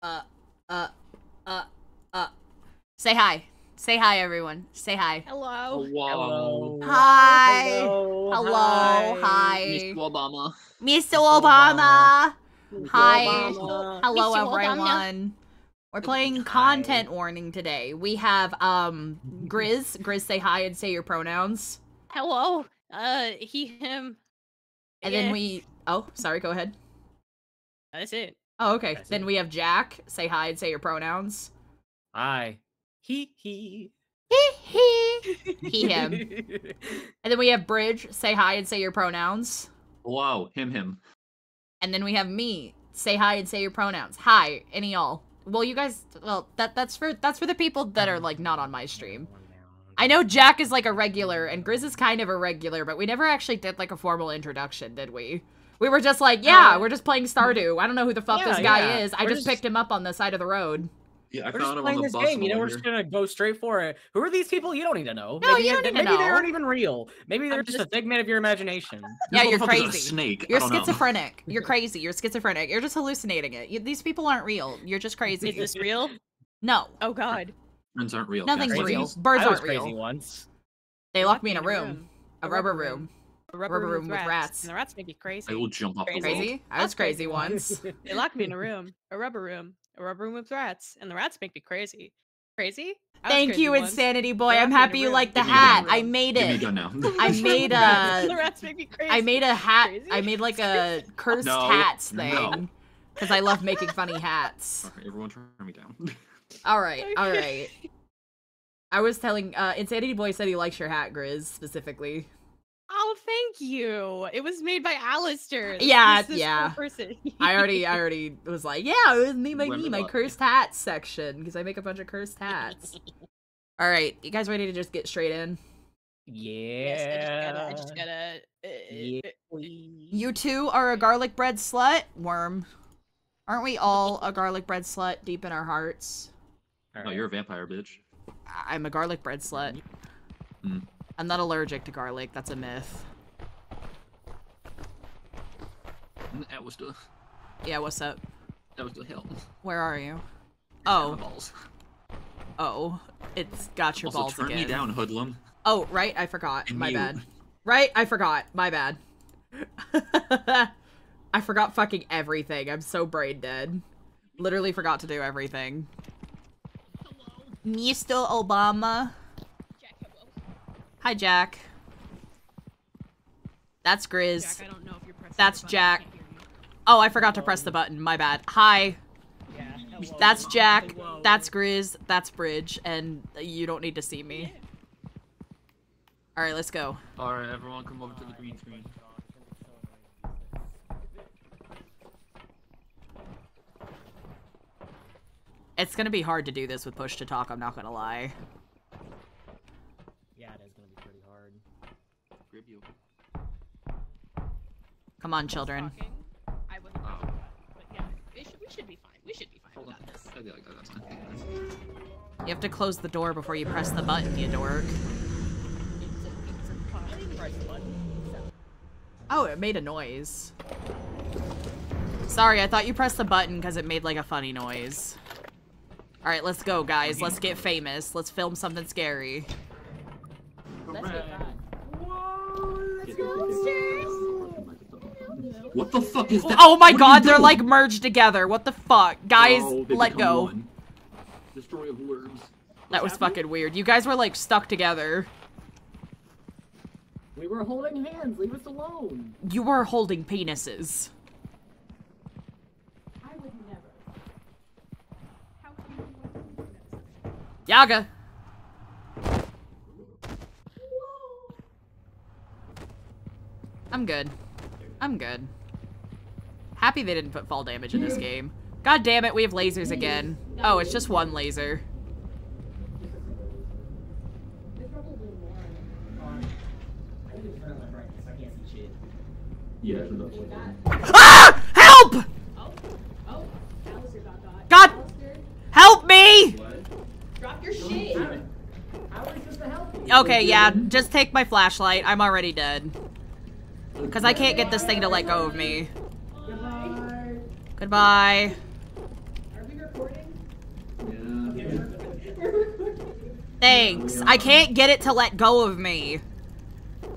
uh, uh, Say hi. Say hi, everyone. Say hi. Hello. Hello. Hi. Hello. Hello. Hi. Mr. Obama. Mr. Obama. Hi. Obama. Hello, Mr. Obama. everyone. We're playing content warning today. We have, Grizz. Grizz, say hi and say your pronouns. Hello. He, him. And then we... Oh, sorry, go ahead. That's it. Oh, okay. Then we have Jack. Say hi and say your pronouns. Hi. He. He, him. And then we have Bridge. Say hi and say your pronouns. Wow. Him. And then we have me. Say hi and say your pronouns. Hi, any y'all. Well, you guys, well, that's for the people that are, like, not on my stream. I know Jack is, like, a regular, and Grizz is kind of a regular, but we never actually did, like, a formal introduction, did we? We were just like, yeah, we're just playing Stardew. I don't know who the fuck this guy is. I just picked him up on the side of the road. Yeah, I we're found just him playing on the this bus. game, you know, we're just gonna go straight for it. Who are these people? You don't need to know. No, maybe you don't need to maybe know. they aren't even real. Maybe they're just a figment of your imagination. Yeah, you're A crazy. snake. You're schizophrenic. You're crazy. You're schizophrenic. You're just hallucinating it. These people aren't real. You're just crazy. Is this real? No. Oh God. Birds aren't real. Nothing's Cats. real. Crazy? Birds I was aren't crazy real. once. They locked me in a room. A rubber room. A Rubber room with rats. And the rats make me crazy. I will jump off the wall. Crazy? I was crazy once. They locked me in a room. A rubber room with rats. And the rats make me crazy. Crazy? I was Thank crazy you, once. Insanity Boy. They I'm locked me in a happy you room. like the Give me a hat. gun. I made Give me a it. gun now. I made The rats make me crazy. I made a hat. Crazy? I made like a cursed No, hats no. thing. Because I love making funny hats. Alright, everyone turn me down. Alright, alright. I was telling, Insanity Boy said he likes your hat, Grizz, specifically. Oh, thank you. It was made by Alistair. Yeah, This yeah. poor person. I already was like, yeah, it was me, my cursed hats section, because I make a bunch of cursed hats. Alright, you guys ready to just get straight in? Yeah. I just gotta. Yeah. You two are a garlic bread slut? Worm. Aren't we all a garlic bread slut deep in our hearts? No, you're a vampire, bitch. I'm a garlic bread slut. Hmm. I'm not allergic to garlic, that's a myth. That was the. Yeah, what's up? That was the hell. Where are you? My Oh. balls. Oh. It's got your Also, balls turn again. me down, hoodlum. Oh, right, I forgot. And My mute. bad. Right, I forgot. My bad. I forgot fucking everything. I'm so brain dead. Literally forgot to do everything. Mr. Obama. Jack, hello. Hi, Jack. That's Grizz. Jack, I don't know if you're pressing That's the button. Jack. I can't hear you. Oh, I forgot to press the button. My bad. Hi. Yeah. Hello. That's Jack. Hello. That's Grizz. That's Bridge. And you don't need to see me. Alright, let's go. Alright, everyone come over to the green screen. It's gonna be hard to do this with push to talk, I'm not gonna lie. Yeah, it is gonna be pretty hard. Grab you. Come on, children. Talking. I wasn't Oh. talking, but yeah, we should be fine. We should be fine. Hold We on. got this. That's fine. You have to close the door before you press the button, you dork. Press the button. Oh, it made a noise. Sorry, I thought you pressed the button because it made like a funny noise. Alright, let's go, guys. Let's get famous. Let's film something scary. What the fuck is that? Oh my What are god, you they're doing? like merged together. What the fuck? Guys, Oh, they let become go. one. Destroy of worms. That was fucking weird. You guys were like stuck together. We were holding hands. Leave us alone. You were holding penises. I would never. How can you do that? Yaga. I'm good. I'm good. Happy they didn't put fall damage in this game. God damn it, we have lasers again. Oh, it's just one laser. Yeah, Ah! Help! God! Help me! Drop your shit. Okay, yeah, just take my flashlight. I'm already dead. Because I can't get this thing to let go of me. Goodbye. Thanks. I can't get it to let go of me.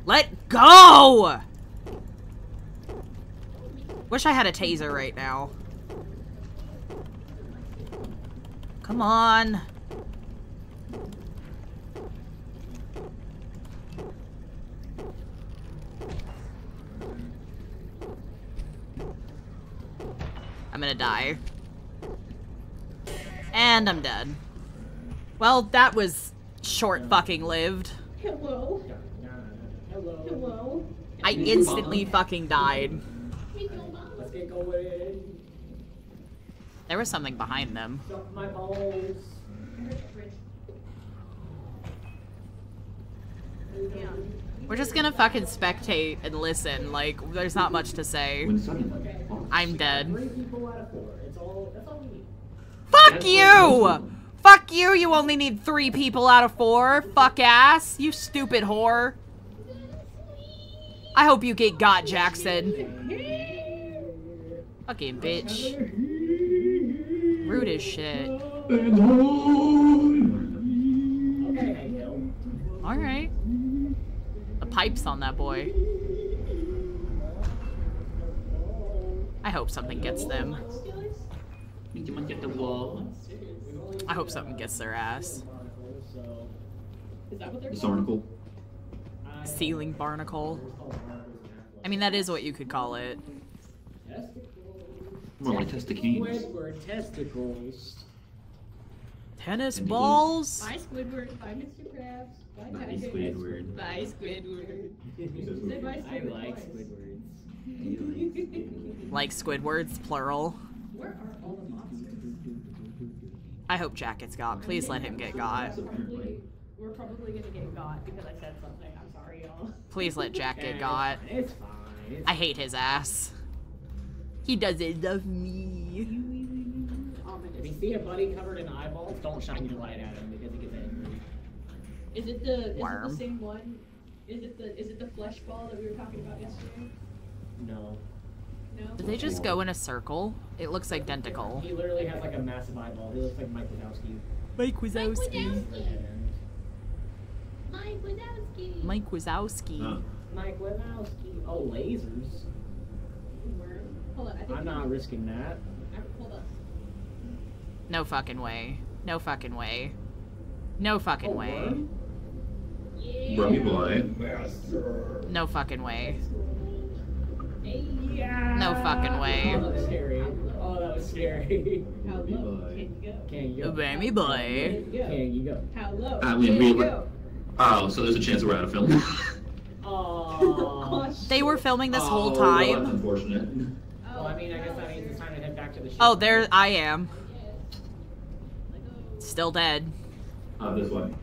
Let go! Wish I had a taser right now. Come on. I'm gonna die. And I'm dead. Well, that was short fucking lived. Hello. Hello. I instantly fucking died. Let's get going. There was something behind them. Suck my balls. We're just gonna fucking spectate and listen. Like, there's not much to say. I'm dead. 3 people out of 4. That's all we need. Fuck you! Fuck you, you only need 3 people out of 4. Fuck ass. You stupid whore. I hope you get got, Jackson. Fucking bitch. Rude as shit. Okay, Alright. The pipes on that boy. I hope something gets them. I hope something gets their ass. Is that what they're This called? article. Ceiling barnacle. I mean, that is what you could call it. More like testicles. Squidward testicles. Tennis balls? Bye, Squidward. Bye, Mr. Krabs. Bye, Bye, Patrick. Squidward. Bye, Squidward. Say bye, I Squidward. like twice. Squidwards. Like Squidwards, plural. Where are all the monsters? I hope Jack gets got. Please let him get got. We're probably gonna get got because I said something. I'm sorry, y'all. Please let Jack get got. It's fine. It's I hate his ass. He doesn't love me. If you see a buddy covered in eyeballs, don't shine your light at him because he gets angry. Is it the Worm. same one? Is it the flesh ball that we were talking about yesterday? No. No. Did they just go in a circle? It looks identical. He literally has like a massive eyeball. He looks like Mike Wazowski. Mike Wazowski. Mike Wazowski. Mike Wazowski. Mike Wazowski. Oh, lasers. Worm. Hold on. I think I'm not risking that. Hold on. No fucking way. No fucking way. No fucking way. Yeah. Brummy boy. No fucking way. Yeah. No fucking way. Oh, that was scary. Oh, that was scary. How low can you go? Can you go? Baby boy. Can you go? How low I can mean, you we- go? Oh, so there's a chance we're out of film. Oh. They were filming this whole Oh, well, that's time. unfortunate. Well, I mean, I guess that means it's time to head back to the ship. Oh, there I am. Still dead. This way.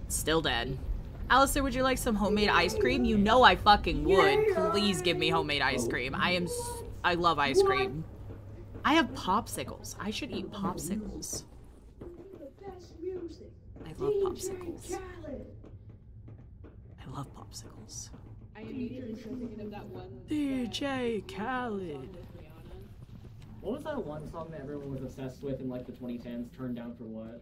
Still dead. Alistair, would you like some homemade ice cream? You know I fucking would. Please give me homemade ice cream. I love ice cream. I have popsicles. I should eat popsicles. I love popsicles. I love popsicles. I immediately started thinking of that one. DJ Khaled. What was that one song that everyone was obsessed with in like the 2010s? Turned Down for What?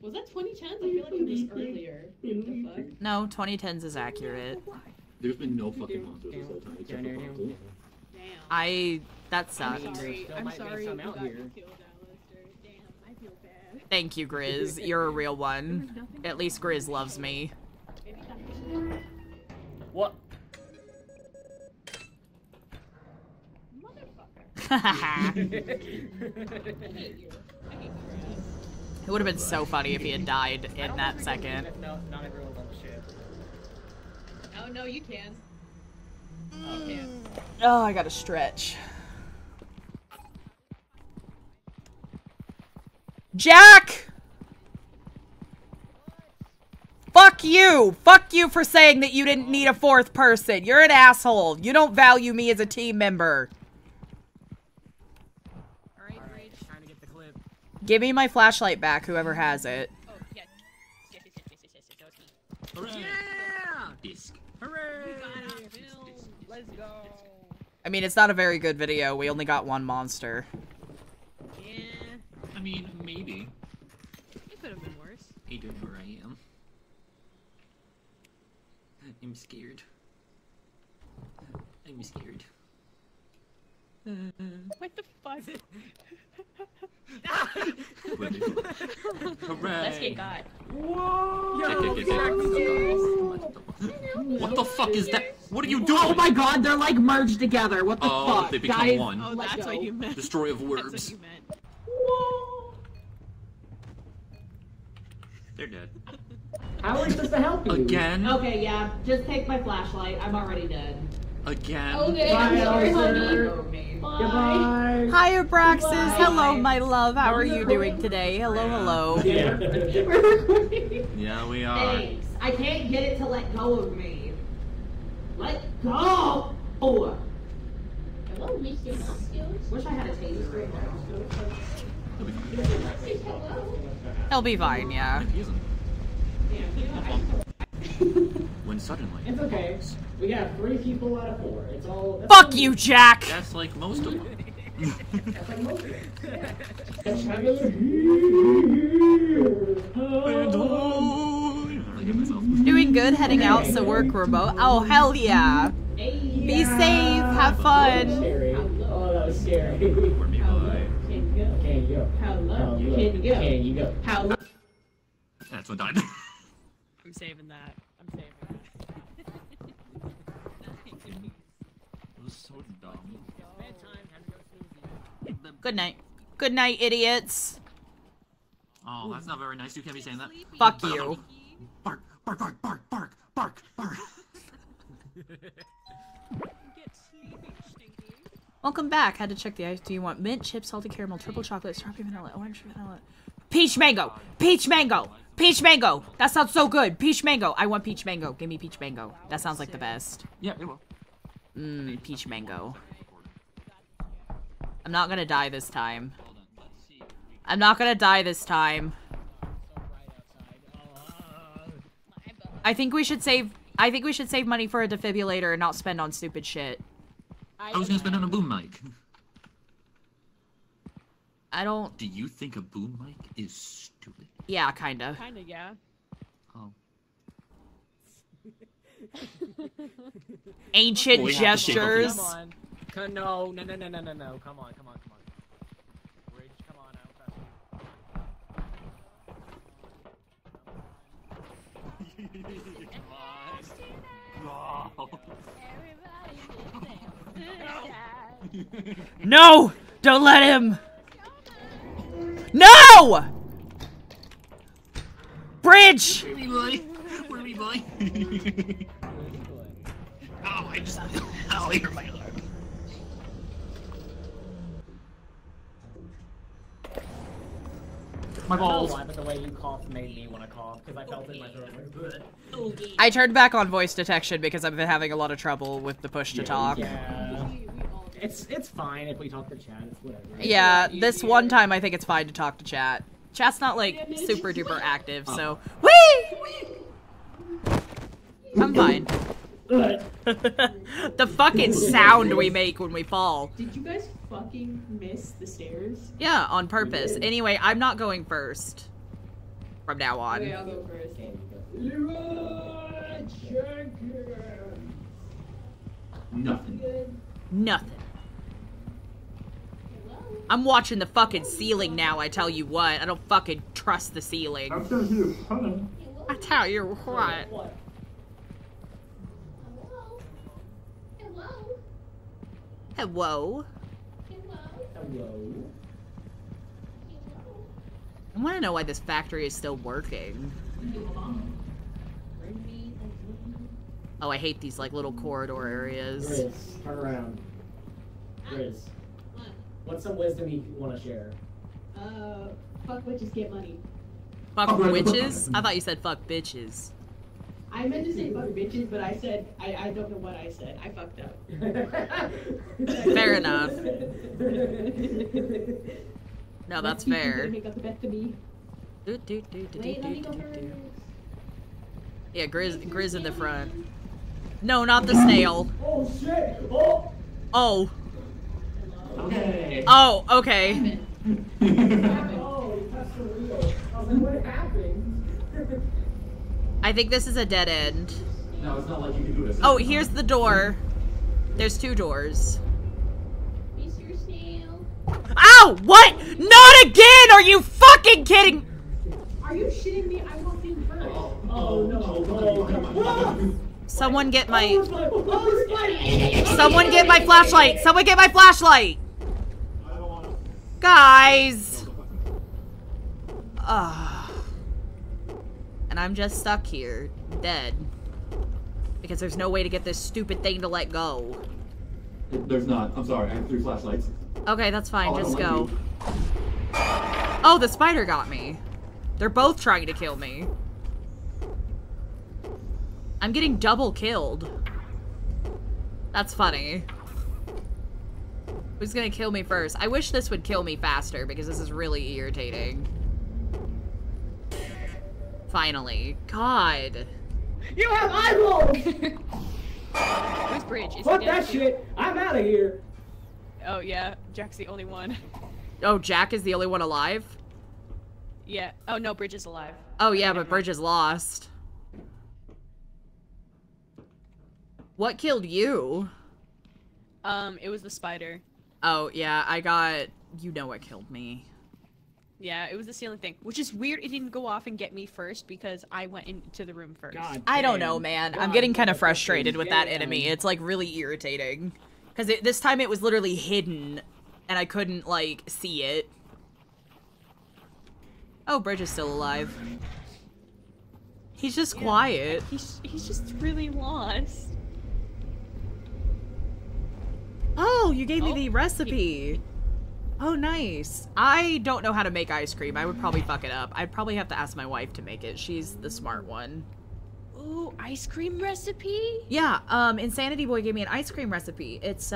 Was that 2010s? I feel like it was earlier. What the fuck? No, 2010s is accurate. There's been no fucking monsters this whole time except for Foxy. Damn. That sucks. There I'm still might be sorry you some got out here. killed, Alistair. Damn, I feel bad. Thank you, Grizz. You're a real one. At least Grizz loves me. Maybe that What? motherfucker. I hate you. I hate you. It would have been so funny if he had died I in don't that think we can second. win if not everyone's on the ship. Oh no, you can. You can. Oh, I gotta stretch. Jack! Fuck you! Fuck you for saying that you didn't need a 4th person. You're an asshole. You don't value me as a team member. Alright, trying to get the clip. Give me my flashlight back, whoever has it. Oh, yeah. Yeah! Disc. Hooray! Let's go. I mean, it's not a very good video. We only got 1 monster. Yeah. I mean, maybe. I don't know where I am. I'm scared. I'm scared. What the fuck? Let's get God. What the fuck is that? What are you doing? Oh my god, they're like merged together. What the fuck? They become Guys, one. Oh, let that's go. what you meant. Destroy of That's words. what you meant. They're dead. How are we supposed to help you? Again? Okay, yeah. Just take my flashlight. I'm already dead. Again? Okay, Bye, I'm sorry, officer. honey. Bye. Goodbye. Hi, Abraxas. Bye. Hello, my love. How are you doing today? Hello, hello. Yeah. We're recording. Yeah, we are. Thanks. I can't get it to let go of me. Let go! Oh. Hello, Mr. Muscles. Wish I had a taser right now. Hello. He'll be fine, yeah. He isn't. Yeah, When suddenly. It's okay. We got 3 people out of 4. It's all. That's Fuck all- you, Jack! That's like most of them. That's like most of it. I hit myself. Doing good, heading out, so work remote. Oh, hell yeah. Be safe, have fun. Scary. Oh, that was scary. Where me by? Can you go? Can you go? Hello. Can Can you go? Can you go? Hello. That's what died. I'm saving that. I'm saving that. It was so dumb. Good night. Good night, idiots. Oh, that's not very nice. You can't be saying that. Fuck you. Bark, bark, bark, bark, bark, bark, bark. Get sleepy, Stinky. Welcome back. Had to check the ice. Do you want mint, chip, salted caramel, triple chocolate, strawberry vanilla, orange vanilla, peach mango, peach mango, peach mango. That sounds so good. Peach mango. I want peach mango. Give me peach mango. That sounds like the best. Yeah, it will. Mmm, peach mango. I'm not gonna die this time. I'm not gonna die this time. I think we should save money for a defibrillator and not spend on stupid shit. I was gonna spend on a boom mic. I don't. Do you think a boom mic is stupid? Yeah, kinda. Kinda, yeah. Oh. Ancient We have to save up for gestures. this. Come on. No, no, no, no, no, no, no. Come on, come on, come on. Bridge, come on out. No! Don't let him! No! Bridge! Where me boy? Where me boy? Oh, I just. Oh, I hurt my arm. My I don't know balls. why, but the way you coughed made me want to cough because I felt it in my throat. Like, bleh. I turned back on voice detection because I've been having a lot of trouble with the push to talk. Yeah. It's fine if we talk to chat. It's whatever. Yeah, this one time I think it's fine to talk to chat. Chat's not like super duper active, so whee! I'm fine. The fucking sound we make when we fall. Did you guys fucking miss the stairs? Yeah, on purpose. Anyway, I'm not going first. From now Okay, on. I'll go first. Nothing. Nothing. I'm watching the fucking ceiling now, I tell you what. I don't fucking trust the ceiling. I tell you what. Hello? Hello. I want to know why this factory is still working. Oh, I hate these like little corridor areas. Grizz, turn around. Grizz, what's some wisdom you want to share? Fuck witches get money. Fuck witches? I thought you said fuck bitches. I meant to say fuck bitches, but I said, I don't know what I said. I fucked up. Fair enough. No, that's fair. Make up the best to me. Wait, Wait, let me go first. Yeah, Grizz in the front. No, not the snail. Oh shit! Oh! Oh. Okay. Oh, okay. Oh, you touched the wheel. I was like, what happened? I think this is a dead end. No, it's not like you can do this. Oh, here's the door. There's 2 doors. Mr. Snail. Ow! What? Not again! Are you fucking kidding? Are you shitting me? I walked in first. Oh no! Oh, come on! Someone get my... Oh, Someone get my flashlight! Someone get my flashlight! Guys! And I'm just stuck here, dead. Because there's no way to get this stupid thing to let go. There's not. I'm sorry. I have 3 flashlights. Okay, that's fine. Oh, I Just don't go. like Oh, the spider got me. They're both trying to kill me. I'm getting double killed. That's funny. Who's gonna kill me first? I wish this would kill me faster because this is really irritating. Finally. God. You have eyeballs! Where's Bridge? Is he Fuck dead that too? shit! I'm out of here! Oh yeah, Jack's the only one. Oh, Jack is the only one alive? Yeah. Oh no, Bridge is alive. Oh yeah, but Bridge is lost. What killed you? It was the spider. Oh yeah, I got... You know what killed me. Yeah, it was the ceiling thing, which is weird. It didn't go off and get me first because I went into the room first. God I don't damn. know, man. I'm God getting kind of damn. frustrated with that Damn. enemy. It's like really irritating. Because this time it was literally hidden and I couldn't like see it. Oh, Bridge is still alive. He's just quiet. He's just really lost. Oh, you gave me Oh, the recipe. Oh, nice. I don't know how to make ice cream. I would probably fuck it up. I'd probably have to ask my wife to make it. She's the smart one. Ooh, ice cream recipe? Yeah, Insanity Boy gave me an ice cream recipe. It's,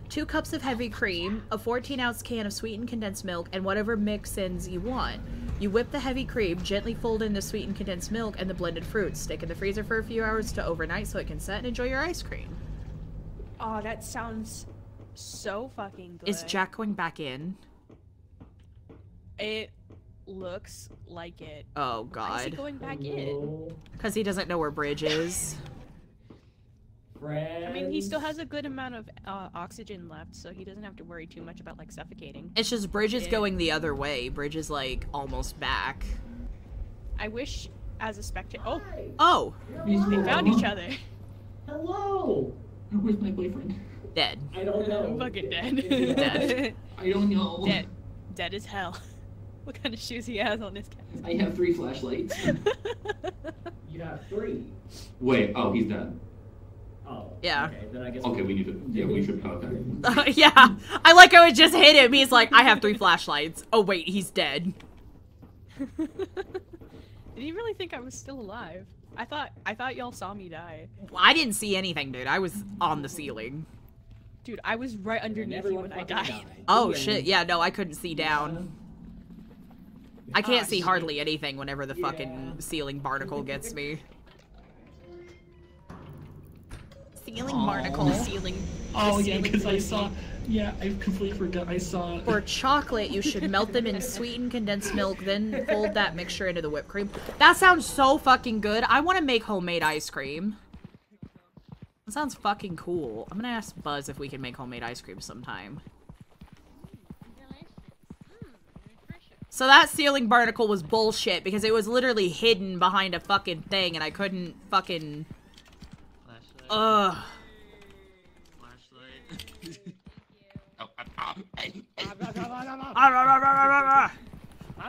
2 cups of heavy cream, a 14-ounce can of sweetened condensed milk, and whatever mix-ins you want. You whip the heavy cream, gently fold in the sweetened condensed milk and the blended fruits. Stick in the freezer for a few hours to overnight so it can set and enjoy your ice cream. Oh, that sounds so fucking good. Is Jack going back in? It looks like it. Oh, Why is he God. going back in? Oh, Because he doesn't know where Bridge is. friends. I mean, he still has a good amount of oxygen left, so he doesn't have to worry too much about, like, suffocating. It's just Bridge is Yeah. going the other way. Bridge is, like, almost back. I wish, as a spectator... Oh, Hi. Oh, they found each other. Hello! Where's my boyfriend? dead. I don't know. I'm fucking dead. Dead. I don't know. Dead. Dead as hell. What kind of shoes he has on his cat? I have 3 flashlights. You have 3. Wait, oh, he's dead. Oh. Yeah. Okay, then I guess Okay, we need to. Yeah, we should. Okay. Yeah, I like how it just hit him. He's like, I have 3 flashlights. Oh wait, he's dead. Did he really think I was still alive? I thought y'all saw me die. I didn't see anything, dude. I was on the ceiling. Dude, I was right And underneath you everyone when I fucking died. Oh The shit, end. yeah, no, I couldn't see down. I can't Ah, see shit. hardly anything whenever the Yeah. fucking ceiling barnacle gets me. Ceiling Aw. barnacle. Ceiling. Oh the yeah, ceiling because I flew. saw. Yeah, I completely forgot. I saw. For chocolate, you should melt them in sweetened condensed milk, then fold that mixture into the whipped cream. That sounds so fucking good. I want to make homemade ice cream. That sounds fucking cool. I'm gonna ask Buzz if we can make homemade ice cream sometime. So that ceiling barnacle was bullshit because it was literally hidden behind a fucking thing and I couldn't fucking... Ugh.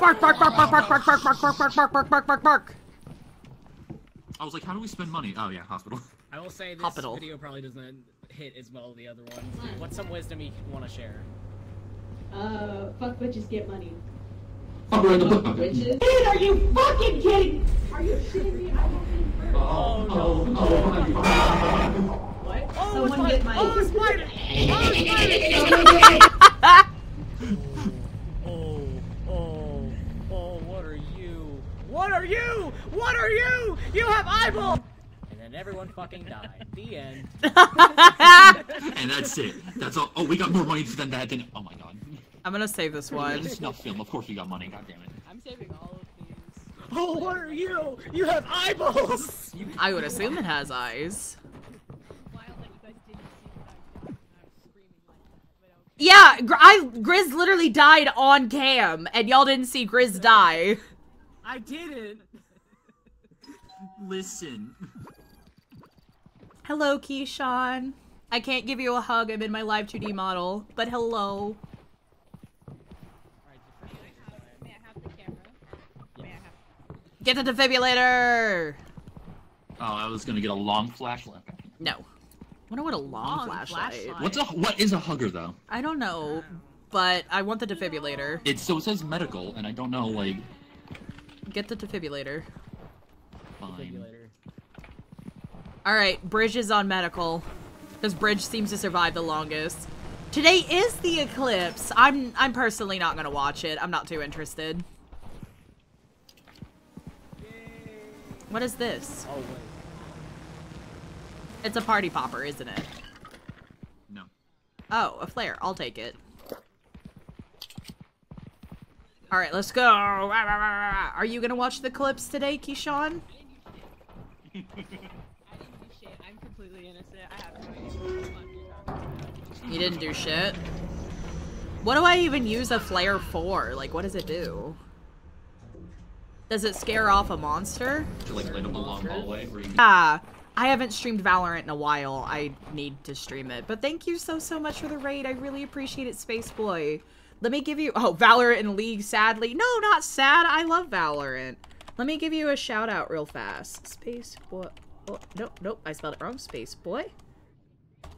Bark, bark, bark, bark, bark, bark, bark, bark, bark, bark, bark, bark, bark, bark, bark. I was like, how do we spend money? Oh yeah, hospital. I will say this Hospital. video probably doesn't hit as well as the other ones. What's some wisdom you want to share? Fuck bitches get money. Oh, we're in the book. Fuck Okay. bitches. Dude, are you fucking kidding? Are you shitting me? I won't be first. What? Oh, Someone get my... Oh, spider! Oh, what are you? What are you? What are you? You have eyeballs! And then everyone fucking died. The end. And that's it. That's all. Oh, we got more money than that. Than oh my god. I'm gonna save this one. Snuff film. Of course we got money. God damn it. I'm saving all of these. Oh, what are you? You have eyeballs! I would assume it has eyes. Yeah, Grizz literally died on cam, and y'all didn't see Grizz die. I didn't. Listen. Hello, Keyshawn. I can't give you a hug, I'm in my live 2D model, but hello. May I have the camera? May I have... Get the defibrillator! Oh, I was gonna get a long flashlight. No. I wonder what a long flashlight. What is a hugger though? I don't know, but I want the defibrillator. It says medical, and I don't know like. Get the defibrillator. Fine. Alright, Bridge is on medical. Because Bridge seems to survive the longest. Today is the eclipse. I'm personally not gonna watch it. I'm not too interested. What is this? Oh, wait. It's a party popper, isn't it? No. Oh, a flare. I'll take it. Alright, let's go. Are you gonna watch the clips today, Keyshawn? I didn't do shit. I'm completely innocent. I have no idea. You didn't do shit? What do I even use a flare for? Like, what does it do? Does it scare off a monster? To like light up a long hallway where you can... Ah, I haven't streamed Valorant in a while. I need to stream it. But thank you so much for the raid. I really appreciate it, Space Boy. Let me give you... Oh, Valorant and League, sadly. No, not sad. I love Valorant. Let me give you a shout out real fast. Space Boy. Oh, nope. I spelled it wrong. Space Boy.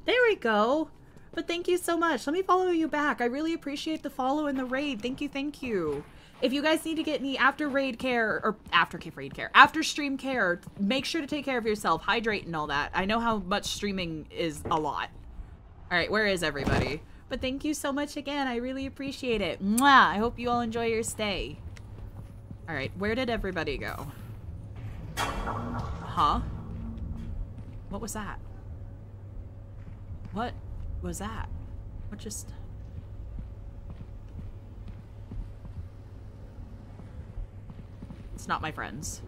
There we go. But thank you so much. Let me follow you back. I really appreciate the follow and the raid. Thank you. If you guys need to get any after raid care, or after stream care, make sure to take care of yourself, hydrate and all that. I know how much streaming is a lot. Alright, where is everybody? But thank you so much again, I really appreciate it. Mwah! I hope you all enjoy your stay. Alright, where did everybody go? Huh? What was that? What was that? What just... It's not my friends.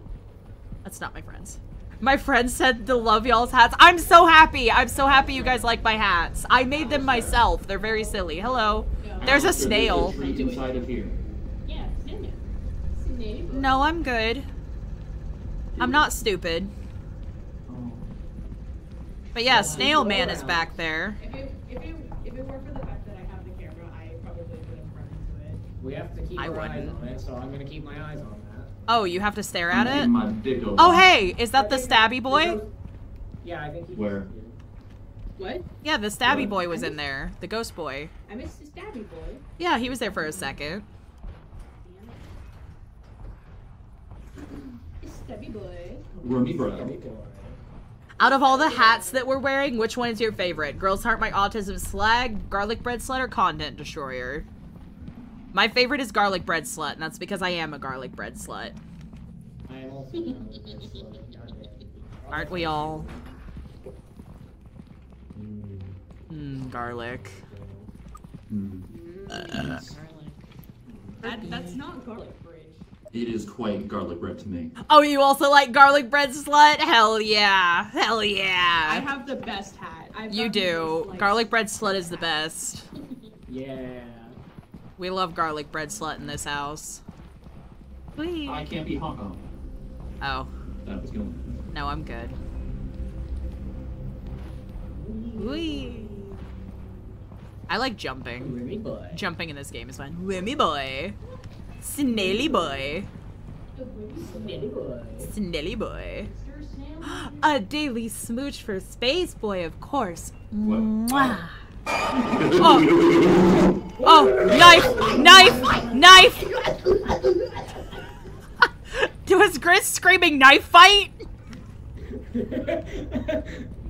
That's not my friends. My friends said to love y'all's hats. I'm so happy. I'm so happy you guys like my hats. I made them myself. They're very silly. Hello. There's a snail. Inside of here. Yeah, snail. No, I'm good. I'm not stupid. But yeah, Snail Man is back there. If it weren't for the fact that I have the camera, I probably would have run into it. We have to keep our eyes on it, so I'm gonna keep my eyes on that. Oh, you have to stare at it? My dick over. Oh, hey! Is that the stabby boy? Yeah, I think he Where? What? Yeah, the stabby boy was in there. The ghost boy. I missed the stabby boy. Yeah, he was there for a second. Stabby boy. Remy bro. Out of all the hats that we're wearing, which one is your favorite? Girls Heart My Autism Slag, Garlic Bread Slut, or Content Destroyer? My favorite is Garlic Bread Slut, and that's because I am a Garlic Bread Slut. I am also a garlic bread slut. Goddamn. Aren't we all? Garlic. That's not garlic bridge. It is quite garlic bread to me. Oh, you also like Garlic Bread Slut? Hell yeah. Hell yeah. I have the best hat. You do. Garlic Bread Slut is the best. Yeah. We love Garlic Bread Slut in this house. Whee. I can't be hung up. Oh. That was good. No, I'm good. Whee. I like jumping. Remy boy. Jumping in this game is fun. Remy boy. Snaily boy. Snitty boy. Snaily boy. A daily smooch for Space Boy, of course. Mwah. Oh. Oh, knife! Knife! Knife! Was Grizz screaming knife fight?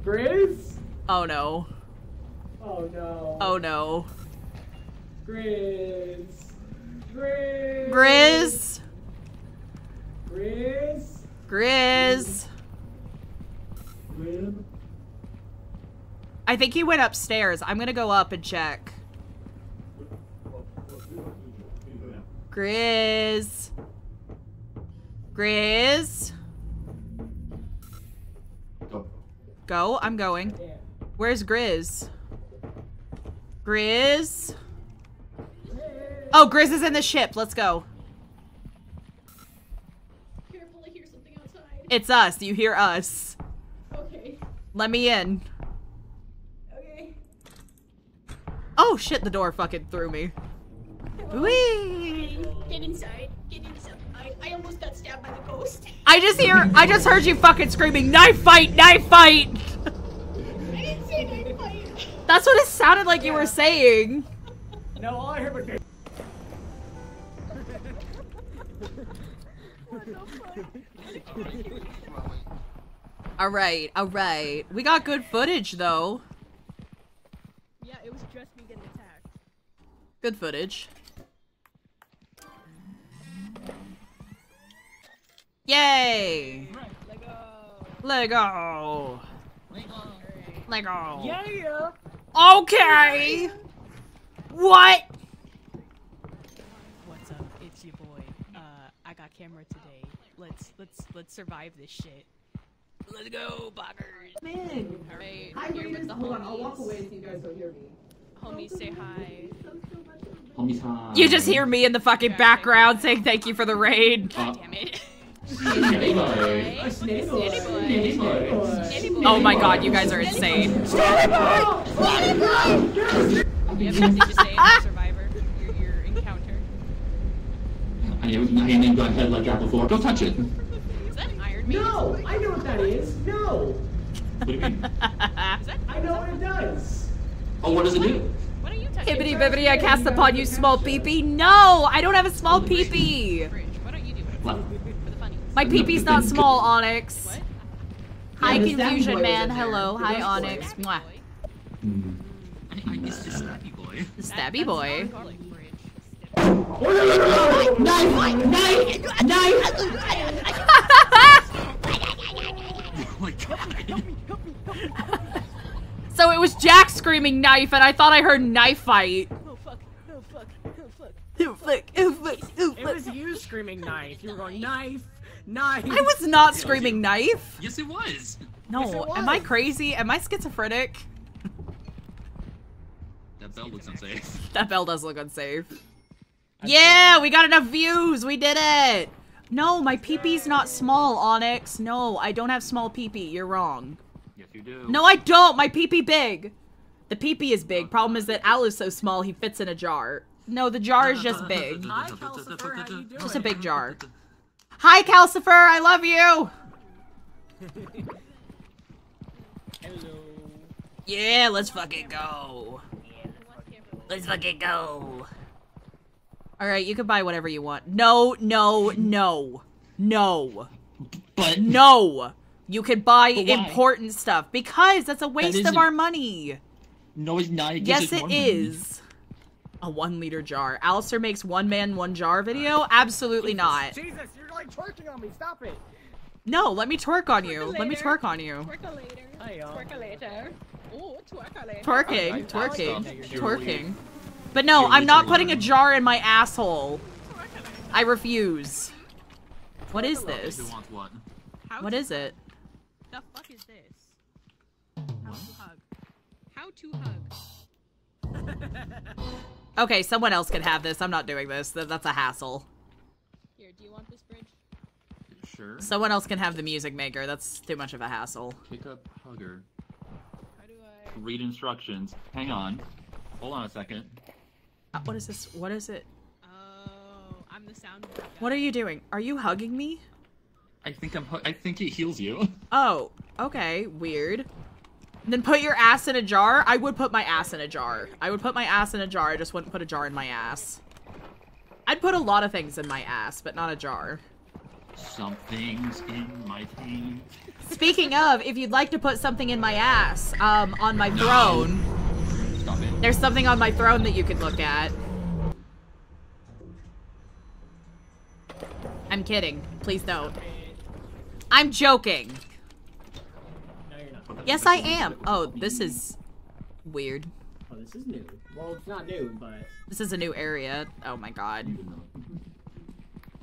Grizz? Oh no. Oh no. Oh no. Grizz. Grizz. Grizz. Grizz. Grizz. Grizz. I think he went upstairs. I'm gonna go up and check. Grizz. Grizz. Go. Go? I'm going. Where's Grizz? Grizz? Oh, Grizz is in the ship. Let's go. Careful, I hear something outside. It's us. You hear us. Okay. Let me in. Okay. Oh shit, the door fucking threw me. Whee! Get inside. Get inside. I almost got stabbed by the ghost. I just heard you fucking screaming, knife fight, knife fight! I didn't say knife fight. That's what it sounded like you were saying. No, all I heard was. Alright, alright. We got good footage though. Yeah, it was just me getting attacked. Good footage. Yay! Lego! Lego! Yeah. Okay! What? What's up? It's your boy. I got camera today. Let's survive this shit. Let's go, boggers. Man. Alright, Hi, here with the Hold on, I'll walk homies. away so you guys don't hear me. Homies, say hi. Homies hi. You just hear me in the fucking background saying thank you for the raid. Damn it. Snitty boy. Snitty boy. Snitty boy. Snitty boy. Oh my god, you guys are insane. You have something to say about Survivor? Your encounter? I ain't got head like that before. Don't touch it. Is that Iron Man? No, I know what that is. No, What do you mean? Is that, I know what it does. Oh, what does it do? what are you touching? Hibbity bibbity, I cast upon you, small peepee. No, I don't have a small peepee. Fridge. Why don't you do it? What? For the funnies. My peepee's not small, Onyx. What? Hi, Yeah, the Stabby Confusion Boy Man. was in there. Hello. The Hi, Ghost Boy. Onyx. Mwah. I missed the snappy boy. The Stabby Boy. Oh my god. So it was Jack screaming knife, and I thought I heard knife fight. Oh fuck. Oh fuck. Oh fuck. Ooh, fuck, ooh, fuck, ooh, It fuck. was you screaming knife. You were going knife, knife. I was not screaming knife. Yes, it was. No, Yes, it am I was. crazy? Am I schizophrenic? That bell looks unsafe. That bell does look unsafe. Yeah, we got enough views. We did it. No, my peepee's not small, Onyx. No, I don't have small peepee. You're wrong. Yes, you do. No, I don't. My peepee big. The peepee is big. Problem is that Al is so small, he fits in a jar. No, the jar is just big. Hi, Calcifer. How you doing? Just a big jar. Hi, Calcifer. I love you. Hello. Yeah, let's fucking go. Let's fucking go. Alright, you can buy whatever you want. No, no, no. No. But No. You can buy But why? important stuff. Because that's a waste of isn't- our money. no, it's not. It gives Yes, us it more money. is. A 1-liter jar. Alistair makes one man, one jar video? Absolutely not. Jesus, you're like twerking on me. Stop it. No, let me twerk on you. Let me twerk on you. Twerk a later. Hi, y'all. Twerk a later. Ooh, twerk a later. Twerking, Stop twerking, it. twerking. But no, You're I'm not literally putting a lying. jar in my asshole. I refuse. What is this? Who wants what? What is it? The fuck is this? How to hug. How to hug. Okay, someone else can have this. I'm not doing this. That's a hassle. Here, do you want this bridge? Sure. Someone else can have the music maker. That's too much of a hassle. Pick up hugger. How do I... Read instructions. Hang on. Hold on a second. What is this? What is it? Oh, I'm the soundboard guy. What are you doing? Are you hugging me? I think it heals you. Oh, okay. Weird. Then put your ass in a jar? I would put my ass in a jar. I would put my ass in a jar. I just wouldn't put a jar in my ass. I'd put a lot of things in my ass, but not a jar. Something's in my taint. Speaking of, if you'd like to put something in my ass, on my throne, Stop it. there's something on my throne that you could look at. I'm kidding. Please don't. I'm joking. No, you're not. Yes, I am. Oh, this is weird. Oh, this is new. Well, it's not new, but This is a new area. Oh my god.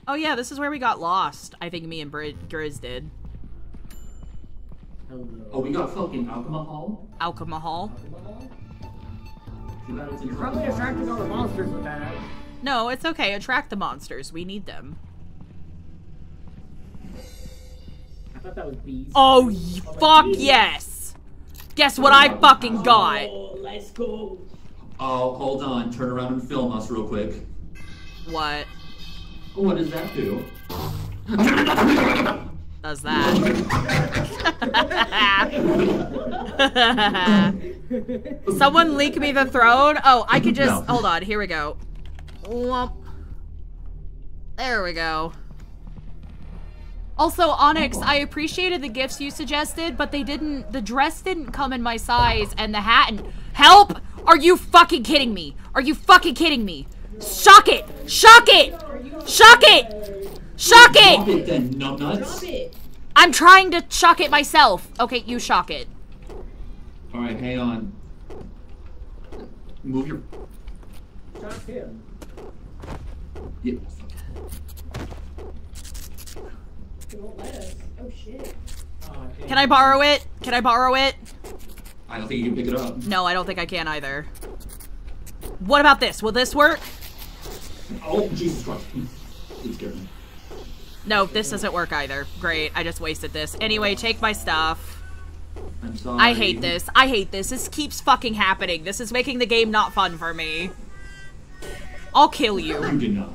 Oh yeah, this is where we got lost. I think me and Grizz did. Hello. Oh, we got fucking alcohol? Alcohol? You're probably attracting all the monsters with that. No, it's okay. Attract the monsters. We need them. I thought that was bees. Oh, fuck yes! Guess what I fucking got? Oh, let's go. Oh, hold on. Turn around and film us real quick. What What does that do? does that? Someone leak me the throne? Oh, I could just... No. Hold on. Here we go. Whomp. There we go. Also, Onyx, I appreciated the gifts you suggested, but they didn't... The dress didn't come in my size, and the hat and... Help! Are you fucking kidding me? Are you fucking kidding me? Shock it! Shock it! Shock it! Shock Drop it! it then, numbnuts. I'm trying to shock it myself. Okay, you shock it. Alright, hang on. Move your... Shock him. Yeah. They won't let us. Oh shit. Oh, damn. Can I borrow it? Can I borrow it? I don't think you can pick it up. No, I don't think I can either. What about this? Will this work? Oh, Jesus Christ. Please get me. No, this doesn't work either. Great, I just wasted this. Anyway, take my stuff. I'm sorry. I hate this. I hate this. This keeps fucking happening. This is making the game not fun for me. I'll kill you. You did not.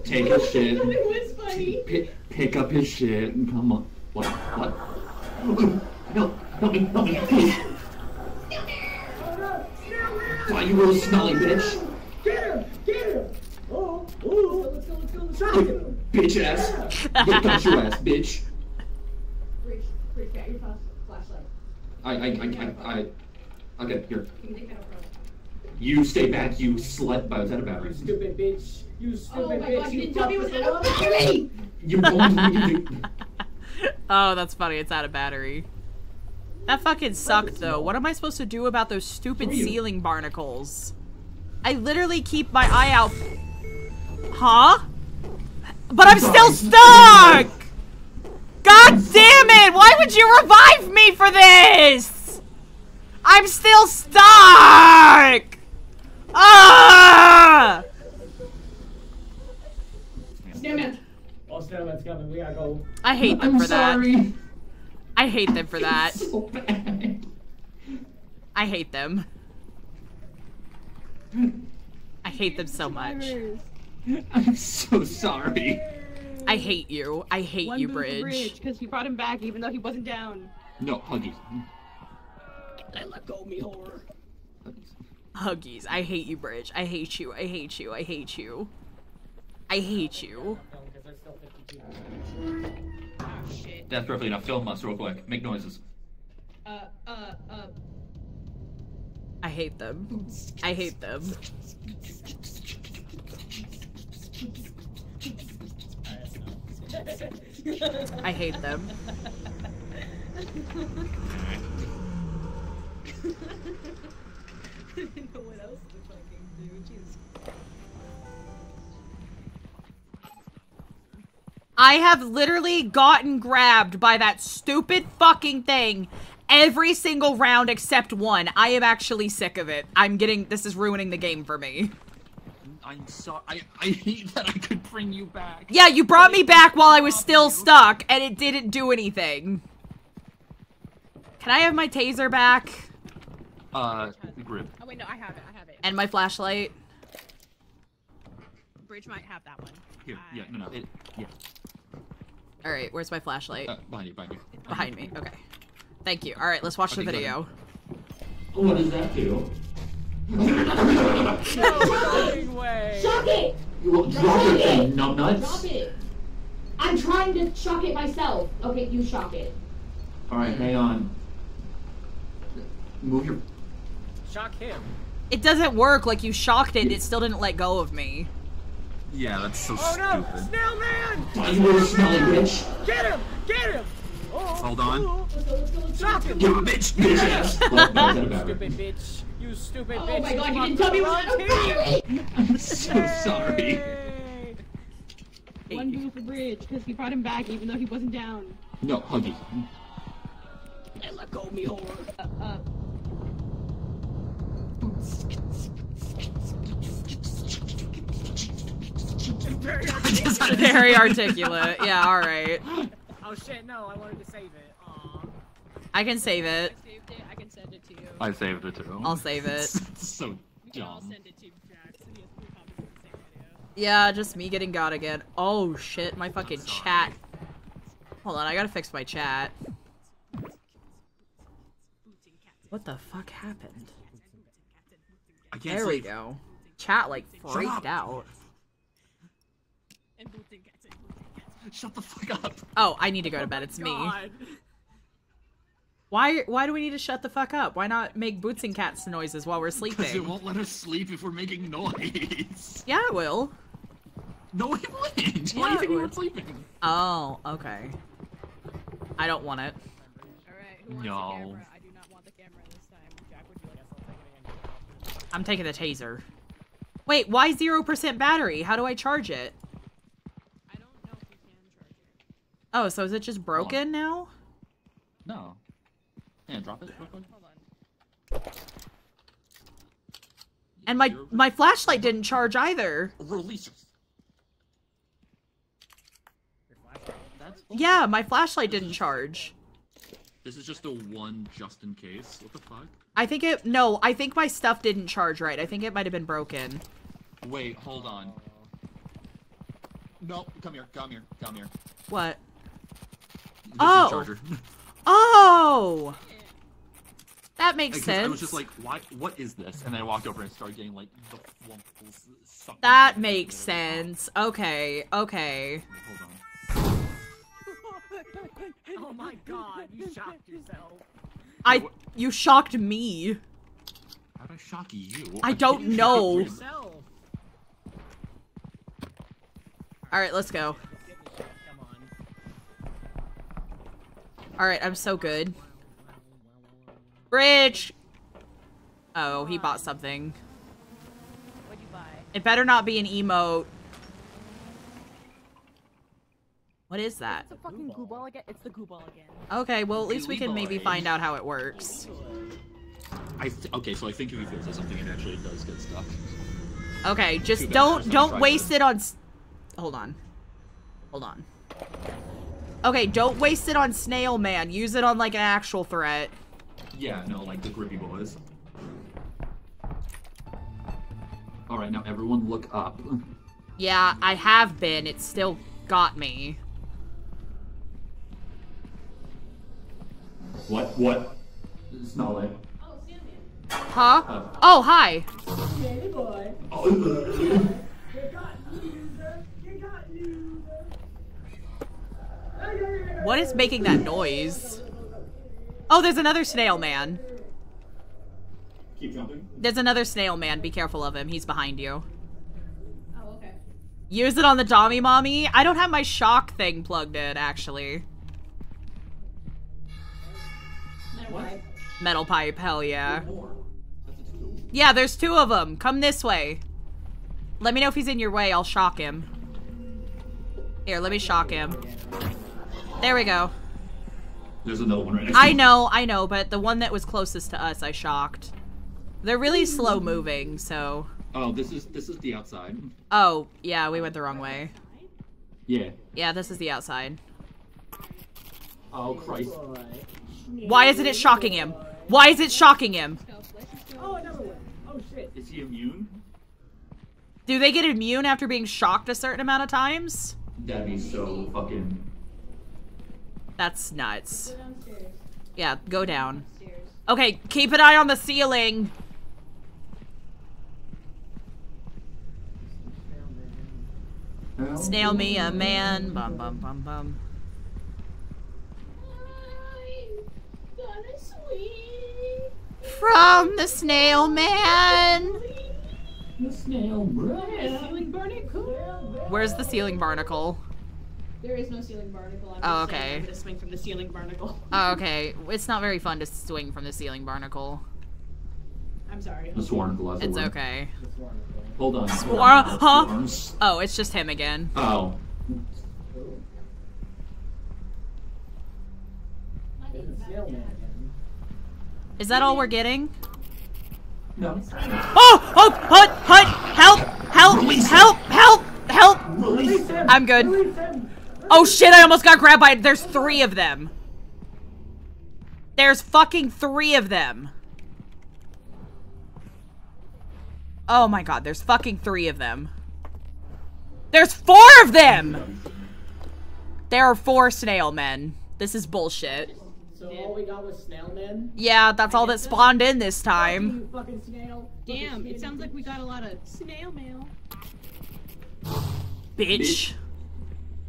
Take his shit. It was funny. Pick up his shit and come on. What? What? No, help me, please. Why you little smelly bitch? Get him! Get him! Oh, oh. Let's go. Shock him. Bitch ass. Get got your ass, bitch. Bridge, get your flashlight. Okay, here. Can you take that over? You stay back, you slut. Is that a battery? You stupid bitch. You stupid Oh my bitch. god, you didn't tell me it was fucking out of battery! You're going to Oh, that's funny. It's out of battery. That fucking sucked, though. What am I supposed to do about those stupid ceiling barnacles? I literally keep my eye out. Huh? But I'm still stuck! God damn it! Why would you revive me for this? I'm still stuck! Ah! Snowman. Oh, Snowman's coming. We gotta go. I hate them I'm for that. sorry. I hate them for that. It's so bad. I hate them. I hate them so much. I'm so sorry. I hate you. I hate you, Bridge. because you brought him back even though he wasn't down. No, Huggies. Let go of me, whore. Huggies. I hate you, Bridge. I hate you. I hate you. I hate you. I hate you. No, because there's still 52. Oh shit. That's perfectly enough. Film us real quick. Make noises. I hate them. I hate them. I hate them. I didn't know what else to fucking do. Jesus. I have literally gotten grabbed by that stupid fucking thing every single round except one. I am actually sick of it. This is ruining the game for me. I'm sorry. I hate that I could bring you back. Yeah, you brought me back while I was still stuck, and it didn't do anything. Can I have my taser back? Grip. Oh wait, no, I have it. And my flashlight? Bridge might have that one. Here, yeah, no, yeah. Alright, where's my flashlight? Behind you. Behind me, okay. Thank you. Alright, let's watch the Okay, go video. What does that do? No fucking way! Shock it! You will drop it then, numbnuts. Drop it! I'm trying to shock it myself. Okay, you shock it. Alright, hang on. Move your... Shock him. It doesn't work, like you shocked it and it still didn't let go of me. Yeah, that's so Oh no! Snail man! Why you little smelly bitch? Get him! Get him! Oh, Hold on. Shock him! You bitch ass. Well, that was a battery. Stupid bitch. You stupid bitch. Oh my god, you didn't tell me it was out of battery! I'm so sorry. Yay. One boo for Bridge, because he brought him back even though he wasn't down. No, Huggy. Hey, let go of me, whore. Very articulate. Yeah, alright. Oh shit, no, I wanted to save it. Aw. I can save it. I saved it, I can send it to you. I saved it too. I'll save it. So We can all dumb. send it to Jack, so he has 3 copies of the same video. Yeah, just me getting got again. Oh shit, my fucking chat. Hold on, I gotta fix my chat. What the fuck happened? I can't There we sleep. go. Chat like up. freaked out. And boots and cats and boots and cats. Shut the fuck up. Oh, I need to go to bed. It's me. God. Why do we need to shut the fuck up? Why not make boots and cats noises while we're Because it sleeping? won't let us sleep if we're making noise. Yeah, it will. No, it wouldn't. Why do Yeah, you think it we were would. sleeping? Oh, okay. I don't want it. Alright, who wants No. the camera? I do not want the camera this time. Jack, would you like I'm taking the taser. Wait, why 0% battery? How do I charge it? I don't know if you can charge it. Oh, so is it just broken now? No. Yeah, drop it real quick. Hold on. And my flashlight didn't charge either. Release yourself. That's fine. Yeah, my flashlight didn't charge. This is just a one just in case. What the fuck? I think my stuff didn't charge right. I think it might have been broken. Wait, hold on. No, come here, come here, come here. What? This is Oh. the charger. Oh! That makes Because I sense. was just like, why? What is this? And then I walked over and started getting like the flumples. Something. That makes sense. Okay, okay. Hold on. Oh my god, you shocked yourself. You shocked me. How'd I shock you? I don't know. Yourself. Alright, let's go. Let's get this shit. Come on. Alright, I'm so good. Bridge! Oh, he bought something. What'd you buy? It better not be an emote. What is that? It's a fucking goo ball again. It's the goo ball again. Okay, well at least we can maybe Boy. find out how it works. Okay, so I think if he feels something, it actually does get stuck. Okay, just Too bad, don't there's don't some waste private. it on hold on. Hold on. Okay, don't waste it on Snail Man. Use it on like an actual threat. Yeah, no, like the grippy boys. Alright, now everyone look up. Yeah, I have been. It still got me. What? Smell it. Huh? Oh. Oh, hi. What is making that noise? Oh, there's another snail man. Keep jumping. There's another snail man. Be careful of him. He's behind you. Oh, okay. Use it on the Dommy Mommy. I don't have my shock thing plugged in, actually. What? Metal pipe, hell yeah. More. That's a two. Yeah, there's 2 of them. Come this way. Let me know if he's in your way. I'll shock him. Here, let me shock him. There we go. There's another one right next to I me. know, but the one that was closest to us, I shocked. They're really slow moving, so... Oh, this is the outside. Oh, yeah, we went the wrong way. Yeah. Yeah, this is the outside. Oh, Christ. Why isn't it shocking him? Why is it shocking him? Oh, another one. Oh shit. Is he immune? Do they get immune after being shocked a certain amount of times? That'd be so fucking... That's nuts. Go downstairs. Yeah, go down. Stairs. Okay, keep an eye on the ceiling. Snail me a man. Bum bum bum bum. I'm gonna swing. From the snail man. The snail bread. Ceiling barnacle. Where's the ceiling barnacle? There is no ceiling barnacle. I'm Oh, just saying okay. I'm gonna swing from the ceiling barnacle. Oh, okay. It's not very fun to swing from the ceiling barnacle. I'm sorry. The swarnacle, that's It's the word. okay. Hold on. Huh? Swarms. Oh, it's just him again. Oh. Is that all we're getting? No. Oh! Oh! Hut! Hut! Help! Help! Help! Help! Help! I'm good. Oh shit, I almost got grabbed by- there's 3 of them. There's fucking 3 of them. Oh my god, there's fucking 3 of them. There's 4 of them! There are 4 snail men. This is bullshit. So all we got was snail men? Yeah, that's all that spawned in this time. You fucking snail. Damn, it sounds like we got a lot of snail mail. Bitch.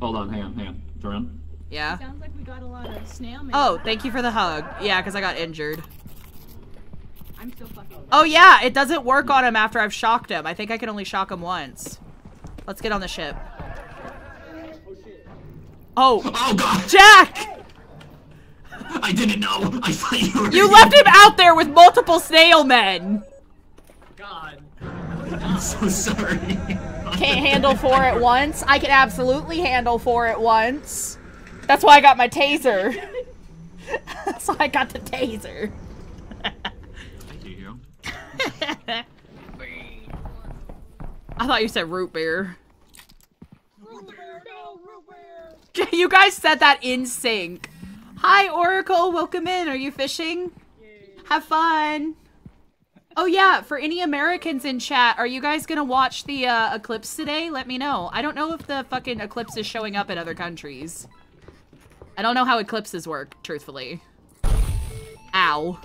Hold on, hang on. Turn around. Yeah. Sounds like we got a lot of snail mail. Oh, thank you for the hug. Yeah, because I got injured. I'm still fucking. Oh yeah, it doesn't work on him after I've shocked him. I think I can only shock him once. Let's get on the ship. Oh. Oh god! Jack! I didn't know! I thought you were- You left him out there with multiple snail men! God. I'm so sorry. Can't handle 4 at once? I can absolutely handle 4 at once. That's why I got my taser. That's why I got the taser. Thank you. I thought you said root beer. You guys said that in sync. Hi, Oracle. Welcome in. Are you fishing? Have fun. Oh, yeah. For any Americans in chat, are you guys gonna watch the eclipse today? Let me know. I don't know if the fucking eclipse is showing up in other countries. I don't know how eclipses work, truthfully. Ow.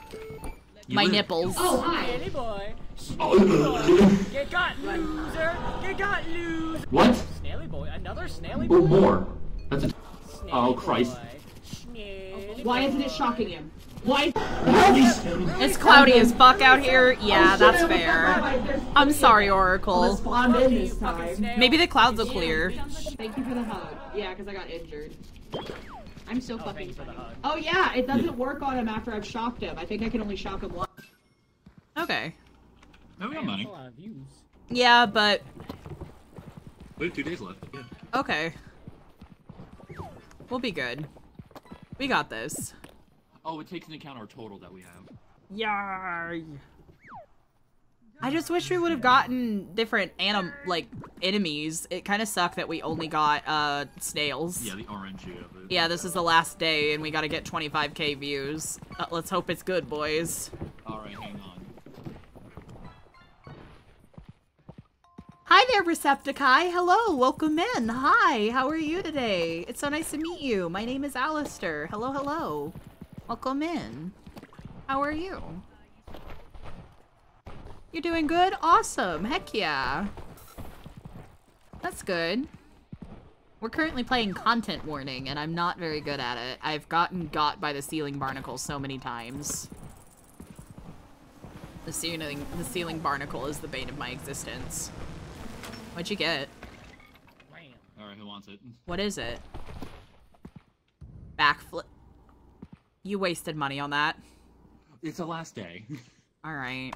My nipples. Oh, hi. Snaily boy. Oh. You got loser. You got loser. What? Snaily boy. Another snaily boy. Oh, more. That's a- Snaily Oh, Christ. boy. Snaily Why isn't it shocking him? Why? It's cloudy as fuck out here. Yeah, that's fair. I'm sorry, Oracle. Spawned in this time. Maybe the clouds will clear. Thank you for the hug. Yeah, because I got injured. I'm so Oh, fucking thanks for the funny. hug. Oh yeah, it doesn't work on him after I've shocked him. I think I can only shock him once. Okay. Oh, we got Man, money. that's a lot of views. Yeah, but... We have 2 days left. Yeah. Okay. We'll be good. We got this. Oh, it takes into account our total that we have. Yay! I just wish we would have gotten different enemies. It kind of sucked that we only got, snails. Yeah, the RNG of it. Yeah, this is the last day, and we gotta get 25k views. Let's hope it's good, boys. Alright, hang on. Hi there, Recepticai. Hello, welcome in. Hi, how are you today? It's so nice to meet you. My name is Alistair. Hello, hello. Welcome in. How are you? You're doing good? Awesome. Heck yeah. That's good. We're currently playing Content Warning, and I'm not very good at it. I've gotten got by the ceiling barnacle so many times. The ceiling barnacle is the bane of my existence. What'd you get? Alright, who wants it? What is it? Backflip. You wasted money on that. It's the last day. Alright.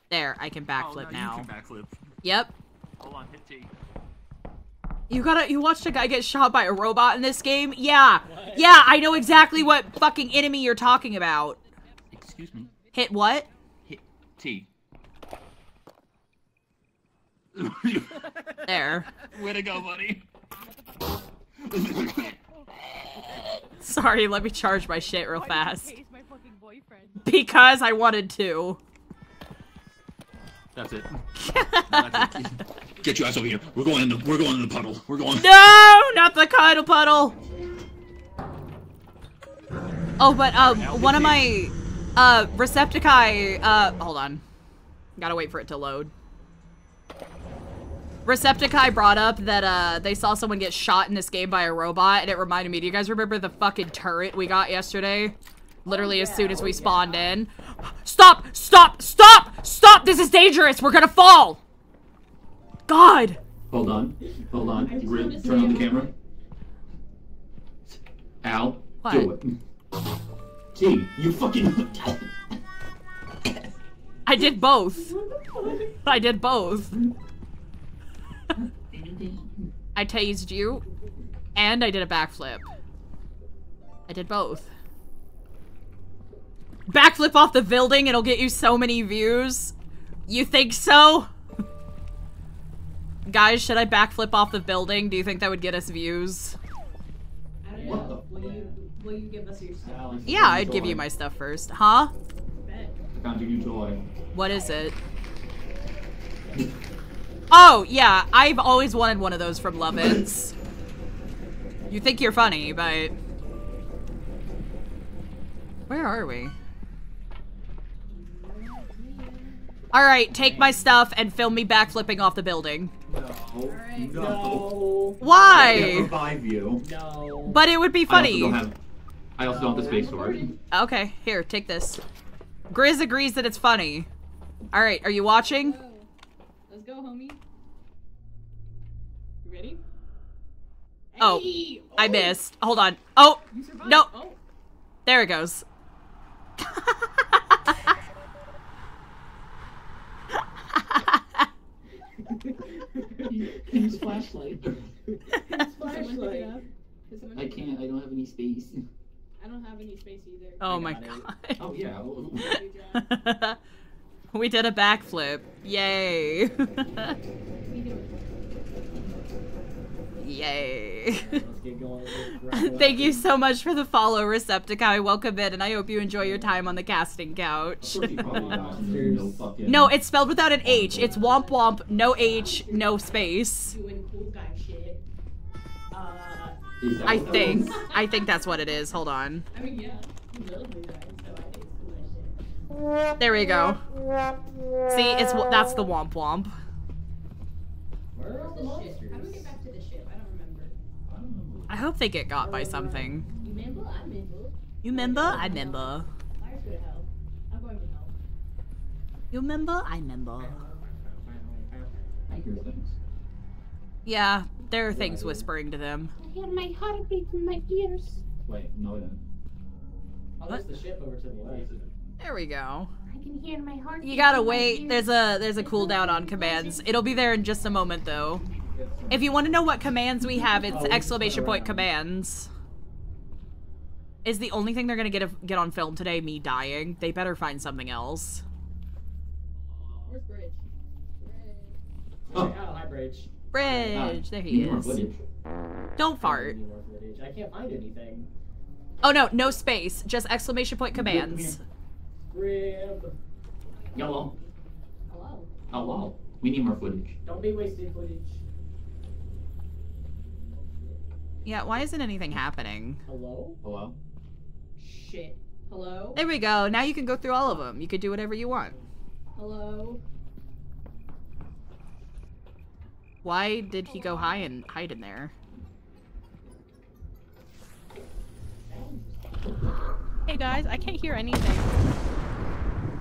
There, I can backflip now. You can backflip. Yep. Hold on, hit T. You watched a guy get shot by a robot in this game? Yeah. What? Yeah, I know exactly what fucking enemy you're talking about. Excuse me. Hit what? Hit T. There. Way to go, buddy. Sorry, let me charge my shit real fast. He's my fucking boyfriend. Because I wanted to. That's it. That's it. Get your ass over here. We're going in the puddle. We're going. No, not the cuddle puddle. Oh, but one of my Recepticai hold on. Gotta wait for it to load. Recepticai brought up that they saw someone get shot in this game by a robot, and it reminded me, do you guys remember the fucking turret we got yesterday? Literally as soon as we spawned in. Stop! Stop! Stop! Stop! This is dangerous! We're gonna fall! God! Hold on. Hold on. Turn on the camera. Al, What? do it. T, you fucking... I did both. I did both. I tased you, and I did a backflip. I did both. Backflip off the building, it'll get you so many views. You think so? Guys, should I backflip off the building? Do you think that would get us views? I don't know. Will you give us your stuff? Yeah, I'd give you my stuff first. Huh? Bet. I found a new toy. What is it? Oh, yeah, I've always wanted one of those from Lovin's. You think you're funny, but... Where are we? Alright, take my stuff and film me backflipping off the building. No. Alright. No. Why? I can't revive you. No. But it would be funny. I also don't have the space for it. Okay, here, take this. Grizz agrees that it's funny. Alright, are you watching? Let's go, homie. You ready? Oh, Hey! I missed. Hold on. Oh, You survived. no. Oh. There it goes. Use flashlight. Flashlight. I can't. I don't have any space. I don't have any space either. Oh I my got it. god. Oh yeah. Good job. We did a backflip. Yay. Yay. Let's get going with this grapple Thank you action. so much for the follow, Recepticai. Welcome in, and I hope you enjoy your time on the casting couch. No fucking. No, it's spelled without an H. It's womp womp, no H, no space. Doing cool guy shit. Is that I what that think. was? I think that's what it is. Hold on. I mean, yeah. He's really cool guy, so I think it's cool as shit. There we go. See, that's the womp womp. Where are the Shit. monsters? How do we get back to the ship? I don't remember. I hope they get got by something. You remember? I remember. You remember? I remember. Fire's good to help. I'm going to help. You remember? I remember. I hear things. Yeah, there are things whispering to them. I hear my heartbeat in my ears. Wait, no, I didn't. Oh, there's the ship over to the left. There we go. I can hear my heartbeat. You gotta in my wait. ears. There's a cooldown on commands. It'll be there in just a moment, though. If you want to know what commands we have, it's exclamation point commands. Is the only thing they're gonna get on film today me dying? They better find something else. Where's Bridge? Oh. Oh, hi, Bridge. Bridge, there he Need more is. footage. Don't fart. Need more footage. I can't find anything. Oh no, no space. Just exclamation point commands. Rib. Yellow. Hello. Hello. We need more footage. Don't be wasting footage. Yeah, why isn't anything happening? Hello? Hello. Shit. Hello? There we go. Now you can go through all of them. You could do whatever you want. Hello? Why did he go hide in there? Hey guys, I can't hear anything.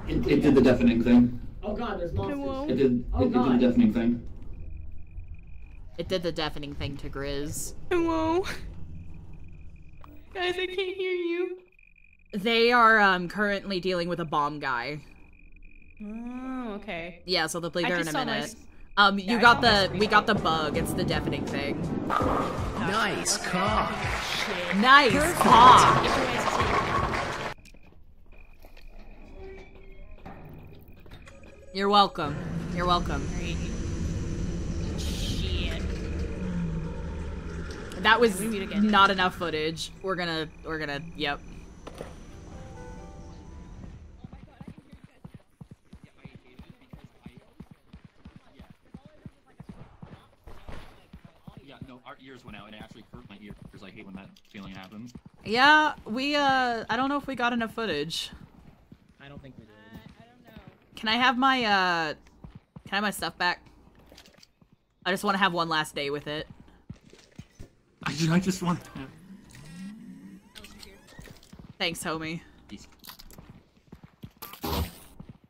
It did the deafening thing. Oh god, there's monsters. Hello? It did. Oh, It did the God. deafening thing. It did the deafening thing to Grizz. Hello? Guys, I can't hear you. They are currently dealing with a bomb guy. Oh, okay. Yeah, so they'll be I there in just a saw my minute. Yeah, You I got saw my the we got the bug. It's the deafening thing. Nice car. Nice cock. You're welcome. You're welcome. Shit. That was We meet again. not enough footage. We're gonna yep. Yeah, no, our ears went out and it actually hurt my ears. I hate when that feeling happens. Yeah, we I don't know if we got enough footage. I don't think we did. Can I have my stuff back? I just want to have one last day with it. I just want. Thanks, homie. Peace.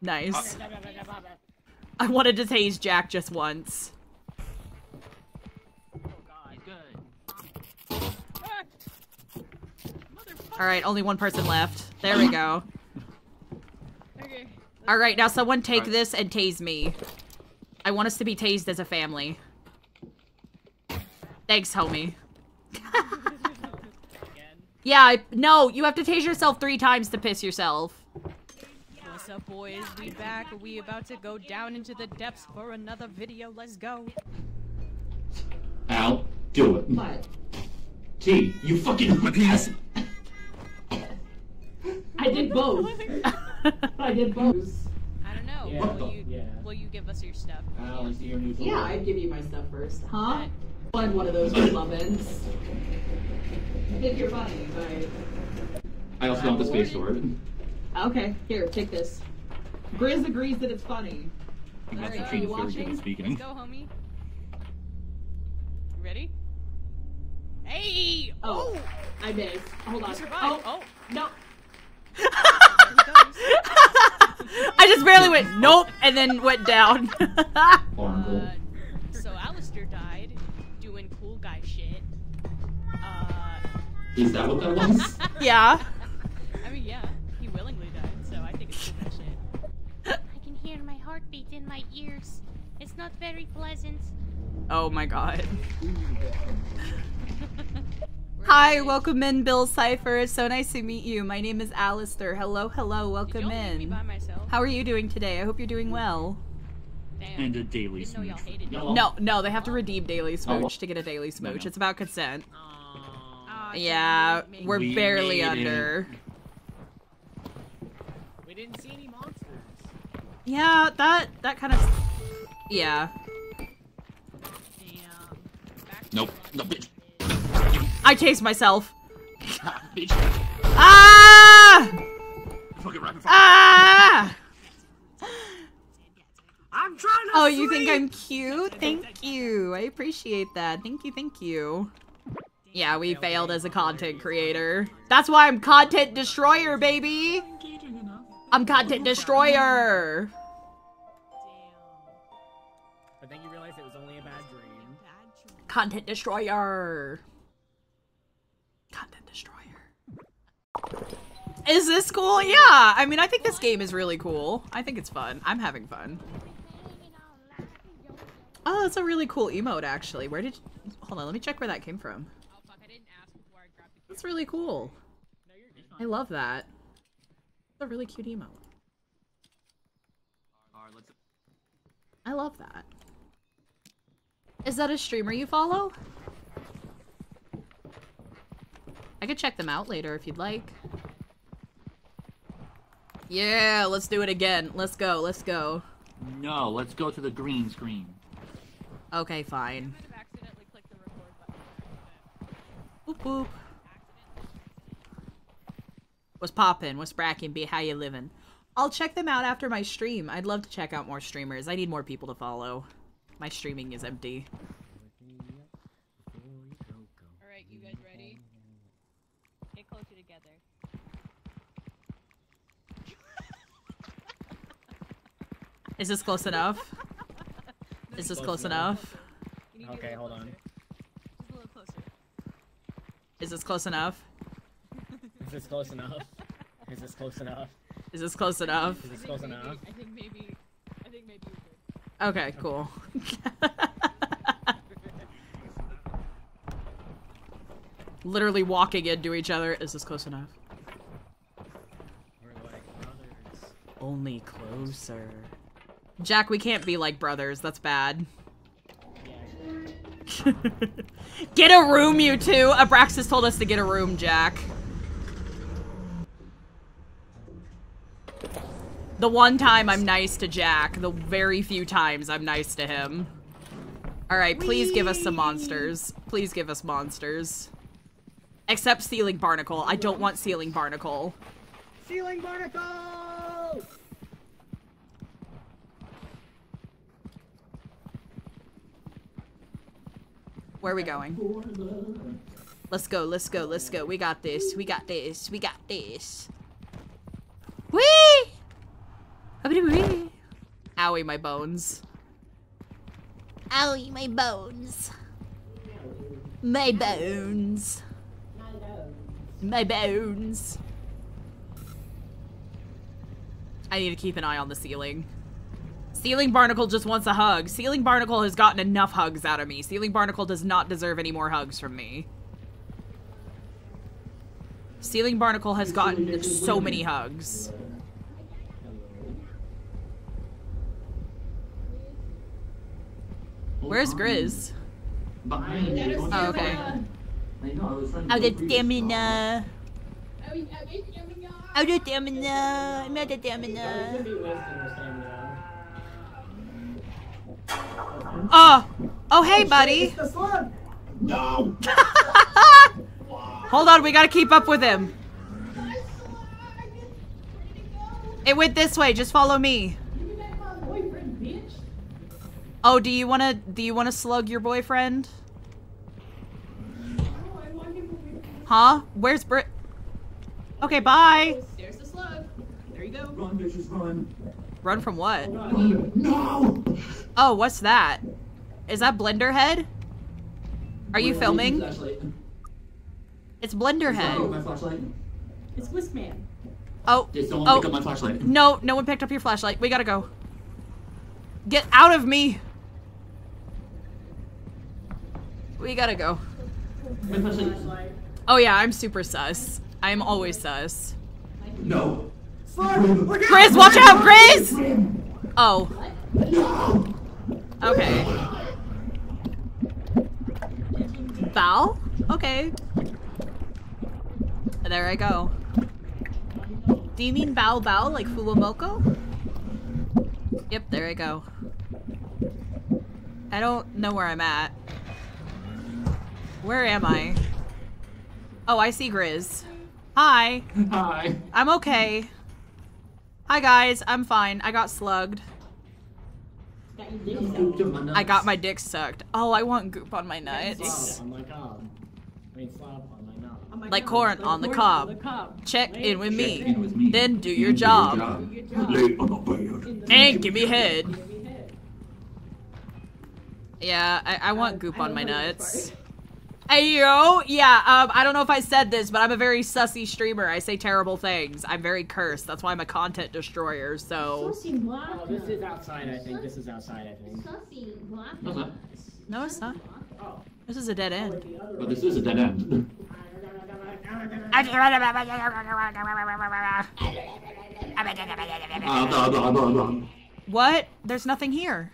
Nice. I wanted to tase Jack just once. Alright, only one person left. There we go. Okay. Alright, now someone take Alright. this and tase me. I want us to be tased as a family. Thanks, homie. Yeah, no, you have to tase yourself 3 times to piss yourself. What's up, boys? We back. We about to go down into the depths for another video. Let's go. Al, do it. What? T, you fucking ass. I did both. I did both. I don't know. Yeah, Will you give us your stuff? Al, is your neutral? Yeah, I'd give you my stuff first. Huh? Find one of those McLovins. I think you're funny, but... I also want the space sword. Okay, here, take this. Grizz agrees that it's funny. I'm Alright, not are you very good at watching? speaking. Let's go, homie. Ready? Hey! Oh, I missed. Hold on. You survived. Oh. No. There he goes. I just barely went nope and then went down. So Alistair died doing cool guy shit. Is that what that was? Yeah. I mean, yeah, he willingly died, so I think it's cool guy shit. I can hear my heartbeat in my ears. It's not very pleasant. Oh my god. Hi, welcome in, Bill Cipher. It's so nice to meet you. My name is Alistair. Hello, hello, welcome in. How are you doing today? I hope you're doing well. Damn. And a daily Didn't know y'all smooch. hated me. No, they have to redeem daily smooch to get a daily smooch. No. It's about consent. Aw, Yeah, maybe- we're We barely made it. under. We didn't see any monsters. Yeah, that kind of. Yeah. Damn. Back Nope. to No, bitch. I chased myself. Bitch. Ah! Fucking right. Ah! I'm trying to Oh, you think I'm cute? Thank you. I appreciate that. Thank you, thank you. Yeah, we failed as a content creator. That's why I'm content destroyer, baby! I'm content destroyer! But then you realized it was only a bad dream. Content destroyer! Content destroyer. Is this cool? Yeah! I mean, I think this game is really cool. I think it's fun. I'm having fun. Oh, that's a really cool emote, actually. Where did you... Hold on, let me check where that came from. Oh fuck, I didn't ask before I grabbed the That's really cool. No, you're good. I love that. It's a really cute emote. I love that. Is that a streamer you follow? I could check them out later if you'd like. Yeah, let's do it again. Let's go, let's go. No, let's go to the green screen. Okay, fine. might have accidentally clicked the record button by accident. Boop boop. What's poppin'? What's brackin'? B, how you living? I'll check them out after my stream. I'd love to check out more streamers. I need more people to follow. My streaming is empty. Alright, you guys ready? Get closer together. Is this close enough? Is this close enough? You need to Okay, get a hold little on. closer. Just a little closer. Is this close enough? Is this close enough? Is this close enough? Is this close enough? Is this close enough? I think maybe you're good. Okay, cool. Literally walking into each other. Is this close enough? We're like brothers. Only closer. Jack, we can't be like brothers. That's bad. Yeah. Get a room, you two! Abraxas told us to get a room, Jack. The one time I'm nice to Jack, the very few times I'm nice to him. Alright, please give us some monsters. Please give us monsters. Except Ceiling Barnacle. I don't want Ceiling Barnacle. Ceiling barnacle! Where are we going? Let's go, let's go, let's go. We got this, we got this, we got this. Whee! Wee! Owie, my bones. Owie, my bones. My bones. My bones. I need to keep an eye on the ceiling. Ceiling Barnacle just wants a hug. Ceiling Barnacle has gotten enough hugs out of me. Ceiling Barnacle does not deserve any more hugs from me. Ceiling Barnacle has gotten so many hugs. Where's Grizz? Behind you. Oh, okay. I know, I was trying to Out go of for you. stamina. Out of stamina. I'm out of Could stamina. be wasting your stamina. Oh! Oh, hey, buddy! It's the slug! No! Hold on, we gotta keep up with him. It went this way, just follow me. Oh, do you wanna slug your boyfriend? Huh? Where's Brit? Okay, bye. There's the slug. There you go. Run, bitches, run. Run from what? Run. No! Oh, what's that? Is that Blender Head? Are you filming? Flashlight. It's Blender Is that Head. my flashlight? It's Whiskman. Oh, Did someone oh, pick up my flashlight? no, no one picked up your flashlight. We gotta go. Get out of me. We gotta go. My flashlight. Oh yeah, I'm super sus. I'm always sus. No. Grizz, watch out, Grizz! Oh. Okay. Bow? Okay. There I go. Do you mean bow bow like Fuwamoko? Yep, there I go. I don't know where I'm at. Where am I? Oh, I see Grizz. Hi. Hi. I'm okay. Hi guys, I'm fine. I got slugged. I got my dick sucked. Oh, I want goop on my nuts. On my cob. I mean, slap on my knob. Like corn on the cob. Check in with Check in with me. me. Then do your Then job. Late on the bed. And give me head. Yeah, I want goop on my nuts. Hey yo, yeah, I don't know if I said this, but I'm a very sussy streamer. I say terrible things. I'm very cursed. That's why I'm a content destroyer, so... Oh, this is outside, I think. This is outside, I think. What's that? No, it's not. Oh. This is a dead end. But this is a dead end. What? There's nothing here.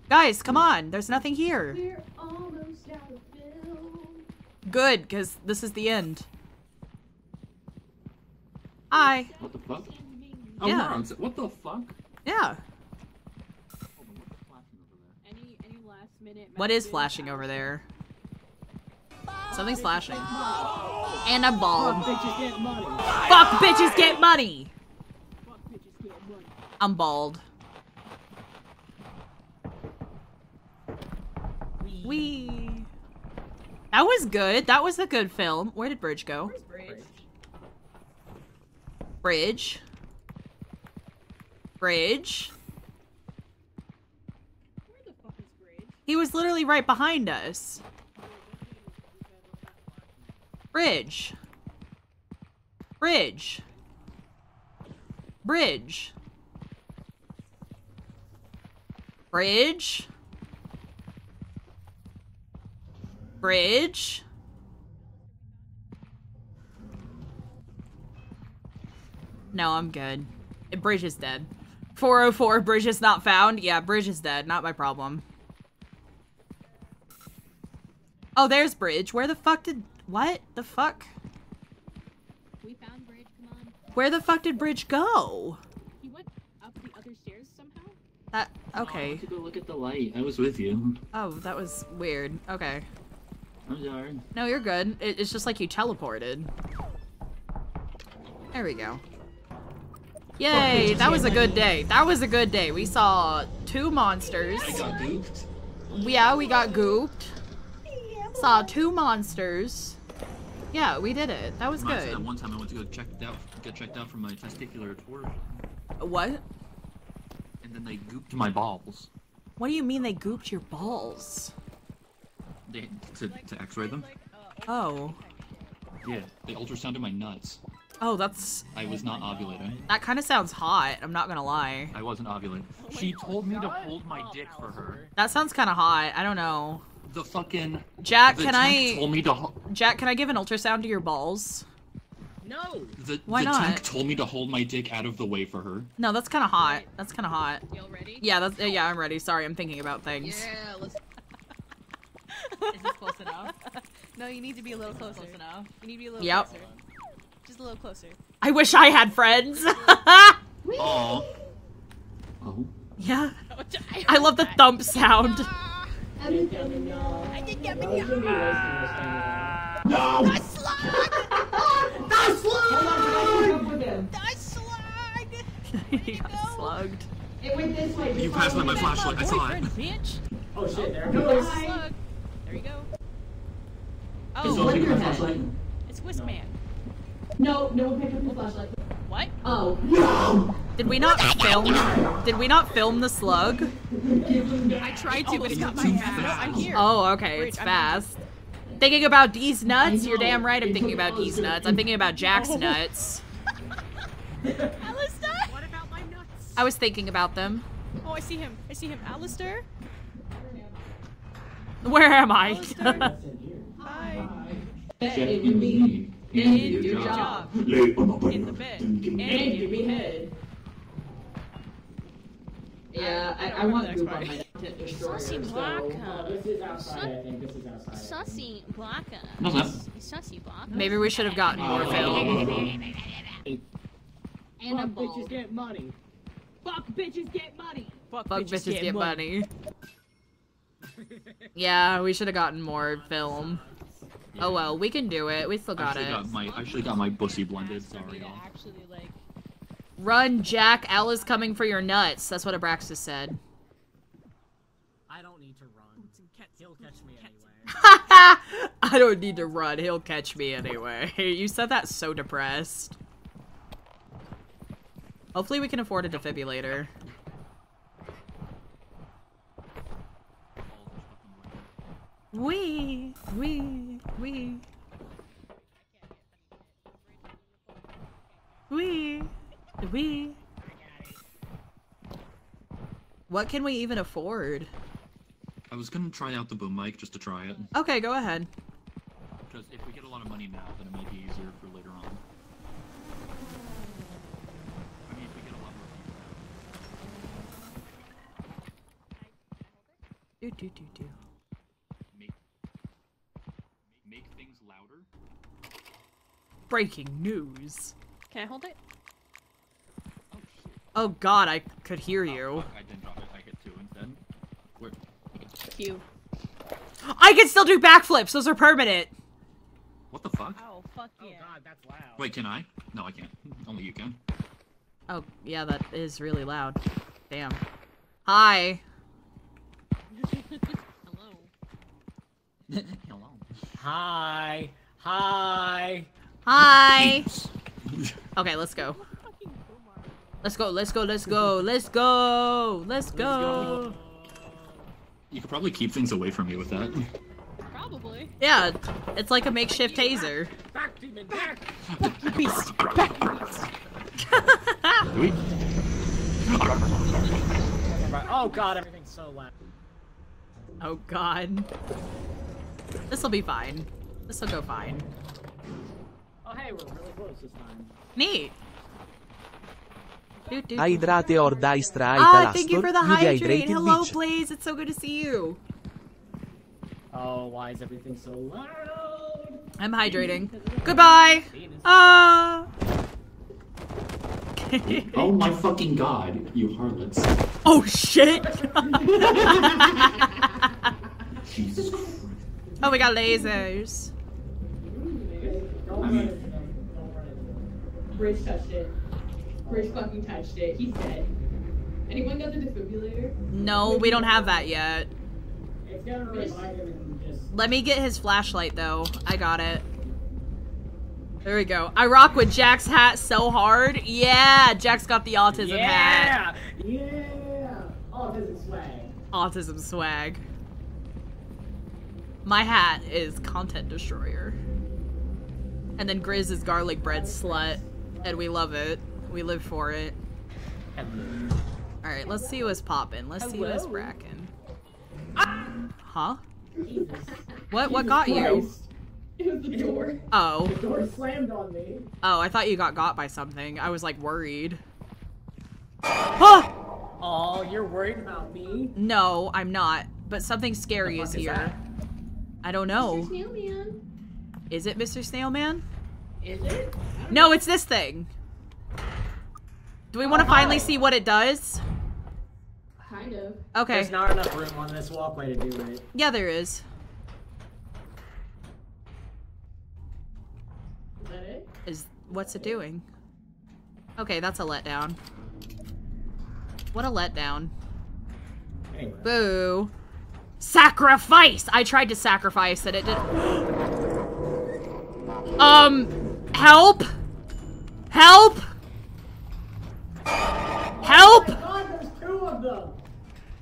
Guys, come on. There's nothing here. Good, because this is the end. Hi. What the fuck? Oh, Yeah. Ron, what the fuck? Yeah. Any last minute What is flashing over there? Something's flashing. And I'm bald. Bitches get money. Fuck bitches get money! I'm bald. Wee. That was good. That was a good film. Where did Bridge go? Bridge. Bridge. Where the fuck is Bridge? He was literally right behind us. Bridge. Bridge. Bridge. Bridge. Bridge. No, I'm good. Bridge is dead. 404, Bridge is not found. Yeah, Bridge is dead. Not my problem. Oh, there's Bridge. Where the fuck did... What the fuck? We found Bridge, come on. Where the fuck did Bridge go? He went up the other stairs somehow? That... I Okay. went to go look at the light. I was with you. Oh, that was weird. Okay. I'm sorry. No, you're good. It's just like you teleported. There we go. Yay! That was a good day. That was a good day. We saw 2 monsters. I got gooped. Yeah, we got gooped. Saw 2 monsters. Yeah, we did it. That was Reminds me of good. that one time I went to get checked out for my testicular torsion, What? and then they gooped my balls. What do you mean they gooped your balls? They to X-ray them. Oh. Yeah, they ultrasounded my nuts. Oh, that's... I was not ovulating. That kind of sounds hot. I'm not gonna lie. I wasn't ovulating. She told me to hold my dick for her. That sounds kind of hot. I don't know. The fucking... Jack, the can tank I... told me to Jack, can I give an ultrasound to your balls? No! Why the not? tank told me to hold my dick out of the way for her. No, that's kind of hot. That's kind of hot. Y'all ready? Yeah, that's... yeah, I'm ready. Sorry, I'm thinking about things. Yeah, let's... Is this close enough? No, you need to be a little closer. Close enough. You need to be a little Yep. closer. Just a little closer. I wish I had friends. Aww. Oh. Yeah. I love the thump sound. I did get me. No! The slug! The slug! The slug! He got slugged. It went this way. You passed by my flashlight, I saw it. Bitch. Oh shit, there it The goes. slug. There you go. Is Oh, it taking my flashlight? it's Whiskman. No, no one picked up the flashlight. What? Oh. No! Did we not film? Did we not film the slug? I tried to, but it got my ass. No, I'm here. Oh, okay, it's I'm fast. Thinking about D's nuts? You're damn right I'm thinking about D's nuts. I'm thinking about Jack's nuts. Alistair? What about my nuts? I was thinking about them. Oh, I see him. I see him. Alistair? Where am I? Alistair? Hi. If you be In your job. In the bed. And give me head. Yeah, I want the to next move on part. my tent destroyer. Saucy So, Blanca. This is outside, I think. This is outside. Saucy Blanca. No, no. Saucy Blanca. Maybe we should have gotten more film. And a Fuck ball. bitches get money. fuck bitches get money. Fuck bitches get money. Yeah, we should have gotten more film. Oh well, we can do it. We still got it. I actually got my pussy blended. Sorry, y'all. Actually, like... Run, Jack. Al is coming for your nuts. That's what Abraxas said. I don't need to run. He'll catch me anyway. I don't need to run. He'll catch me anyway. You said that so depressed. Hopefully we can afford a defibrillator. Wee. Wee. Wee. Wee. Wee. What can we even afford? I was gonna try out the boom mic just to try it. Okay, go ahead. Because if we get a lot of money now, then it may be easier for later on. I mean, if we get a lot more views now. Do. Make things louder. Breaking news. Can I hold it? Oh god, I could hear you. Fuck, I didn't drop it. I hit 2 instead. Where? Q. I can still do backflips. Those are permanent. What the fuck? Oh, fuck Oh yeah. god, that's loud. Wait, can I? No, I can't. Only you can. Oh, yeah, that is really loud. Damn. Hi. Hello. Hello. Hi. Hi. Hi. Okay, let's go. Let's go, let's go, let's go, let's go, let's go. You could probably keep things away from me with that. Probably. Yeah, it's like a makeshift taser. Back, demon, back! Do we? Oh god, everything's so loud. Oh god. This'll be fine. This'll go fine. Oh hey, we're really close this time. Neat. Hydrate or die straight Ah, thank you for the you hydrate. dehydrated Hello, bitch. Blaze. It's so good to see you. Oh, why is everything so loud? I'm hydrating. Goodbye. Ah. Oh my fucking god, you harlots. Oh shit. Jesus Christ. Oh, we got lasers. Bridge touched it. Bridge fucking touched it. He's dead. Anyone got the defibrillator? No, we don't have that yet. It's gonna revive him and just... Let me get his flashlight, though. I got it. There we go. I rock with Jack's hat so hard. Yeah, Jack's got the autism hat. Yeah! Autism swag. Autism swag. My hat is content destroyer. And then Grizz is garlic bread slut. And we love it. We live for it. Alright, let's see what's poppin'. Let's see what's brackin'. Huh? What got you? It was the door. Oh. The door slammed on me. Oh, I thought you got by something. I was like worried. Huh! Oh, you're worried about me? No, I'm not. But something scary is here. That? I don't know. Mr. Snailman. Is it Mr. Snailman? Is it? No, it's this thing. Do we want to finally see what it does? Kind of. Okay. There's not enough room on this walkway to do it. Yeah, there is. Is that it? What's it doing? Okay, that's a letdown. What a letdown. Anyway. Boo. Sacrifice! I tried to sacrifice and it did. Help! Help! Help! Oh my God, there's 2 of them!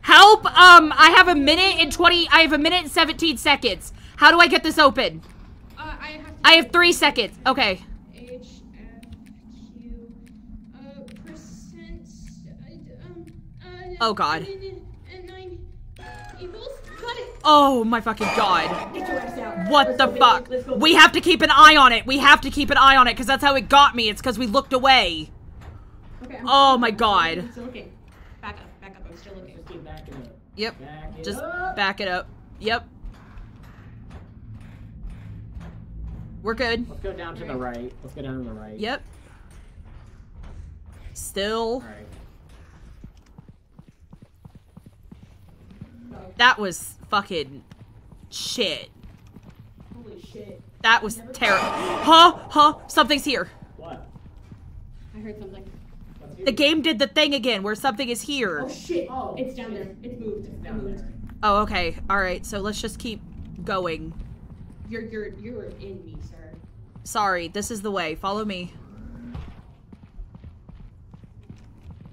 Help! I have a minute and 17 seconds. How do I get this open? I have 3 seconds. Okay. H, F, Q, percent, Oh God. 9 equals, got it. Oh my fucking God. Get your ass out. What the fuck? We have to keep an eye on it. We have to keep an eye on it because that's how it got me. It's because we looked away. Okay, Oh my God. I'm still looking. Back up, I'm still looking. Just keep backing up. Yep. Back it Just up. back it up. Yep. We're good. Let's go down to the right. Let's go down to the right. Yep. Still. Alright. That was fucking shit. Holy shit. That was terrible. Huh? Something's here. What? I heard something. The game did the thing again where something is here. Oh shit. Oh, it's down there. It's moved. It's down there. Oh, okay. Alright, so let's just keep going. You're in me, sir. Sorry, this is the way. Follow me.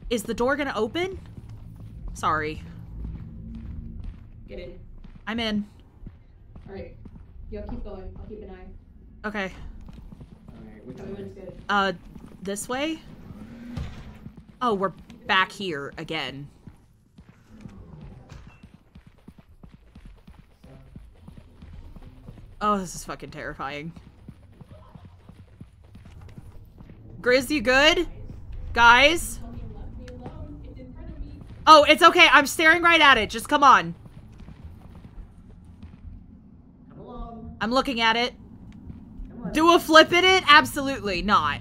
Is the door gonna open? Sorry. Get in. I'm in. Alright. Yo, keep going. I'll keep an eye. Okay. Alright, which Tell me when way? it's good. This way? Oh, we're back here again. Oh, this is fucking terrifying. Grizz, you good? Guys? Oh, it's okay. I'm staring right at it. Just come on. Come along. I'm looking at it. Come on. Do a flip in it? Absolutely not.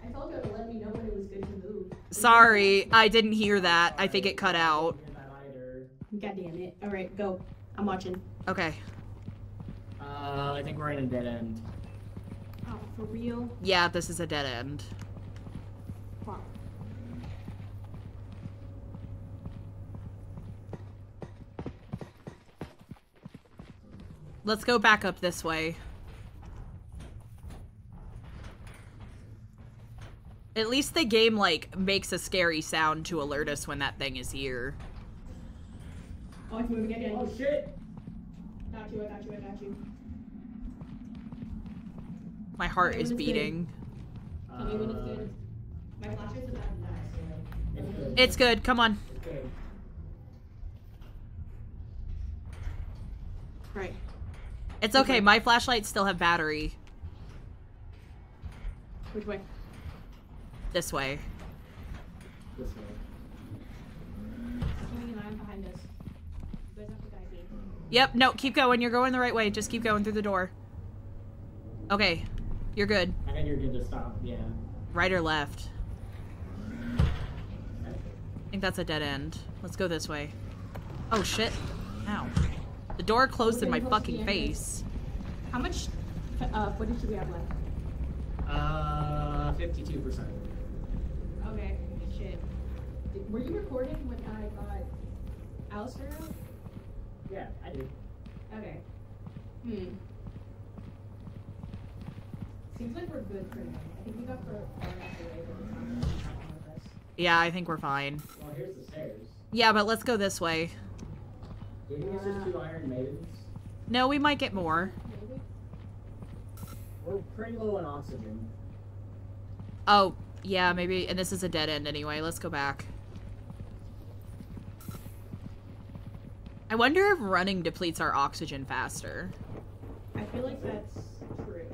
I told you to let me know when it was good to move. Sorry, I didn't hear that. I think it cut out. God damn it. Alright, go. I'm watching. Okay. I think we're in a dead end. Oh, for real? Yeah, this is a dead end. Fuck. Let's go back up this way. At least the game, like, makes a scary sound to alert us when that thing is here. Oh, it's moving again. Oh shit! Got you, I got you. My heart Okay, is when it's beating. Tell me when it's good. My flashlight's about to die, It's good. It's good, come on. It's good. Right. It's okay, my flashlights still have battery. Which way? This way. This way. Keeping an eye behind us. You guys have to guide me. Yep, no, keep going. You're going the right way. Just keep going through the door. Okay, you're good. I think you're good to stop, yeah. Right or left? I think that's a dead end. Let's go this way. Oh, shit. Ow. The door closed in my fucking face. How much footage do we have left? 52%. Okay, shit. Were you recording when I got Alistair out? Yeah, I do. Okay. Seems like we're good for now. I think we got far enough away that it's not gonna happen with us. Yeah, I think we're fine. Well, here's the stairs. Yeah, but let's go this way. Do you think it's just 2 Iron Maidens? No, we might get more. We're pretty low on oxygen. Oh, yeah, maybe. And this is a dead end anyway. Let's go back. I wonder if running depletes our oxygen faster. I feel like that's true.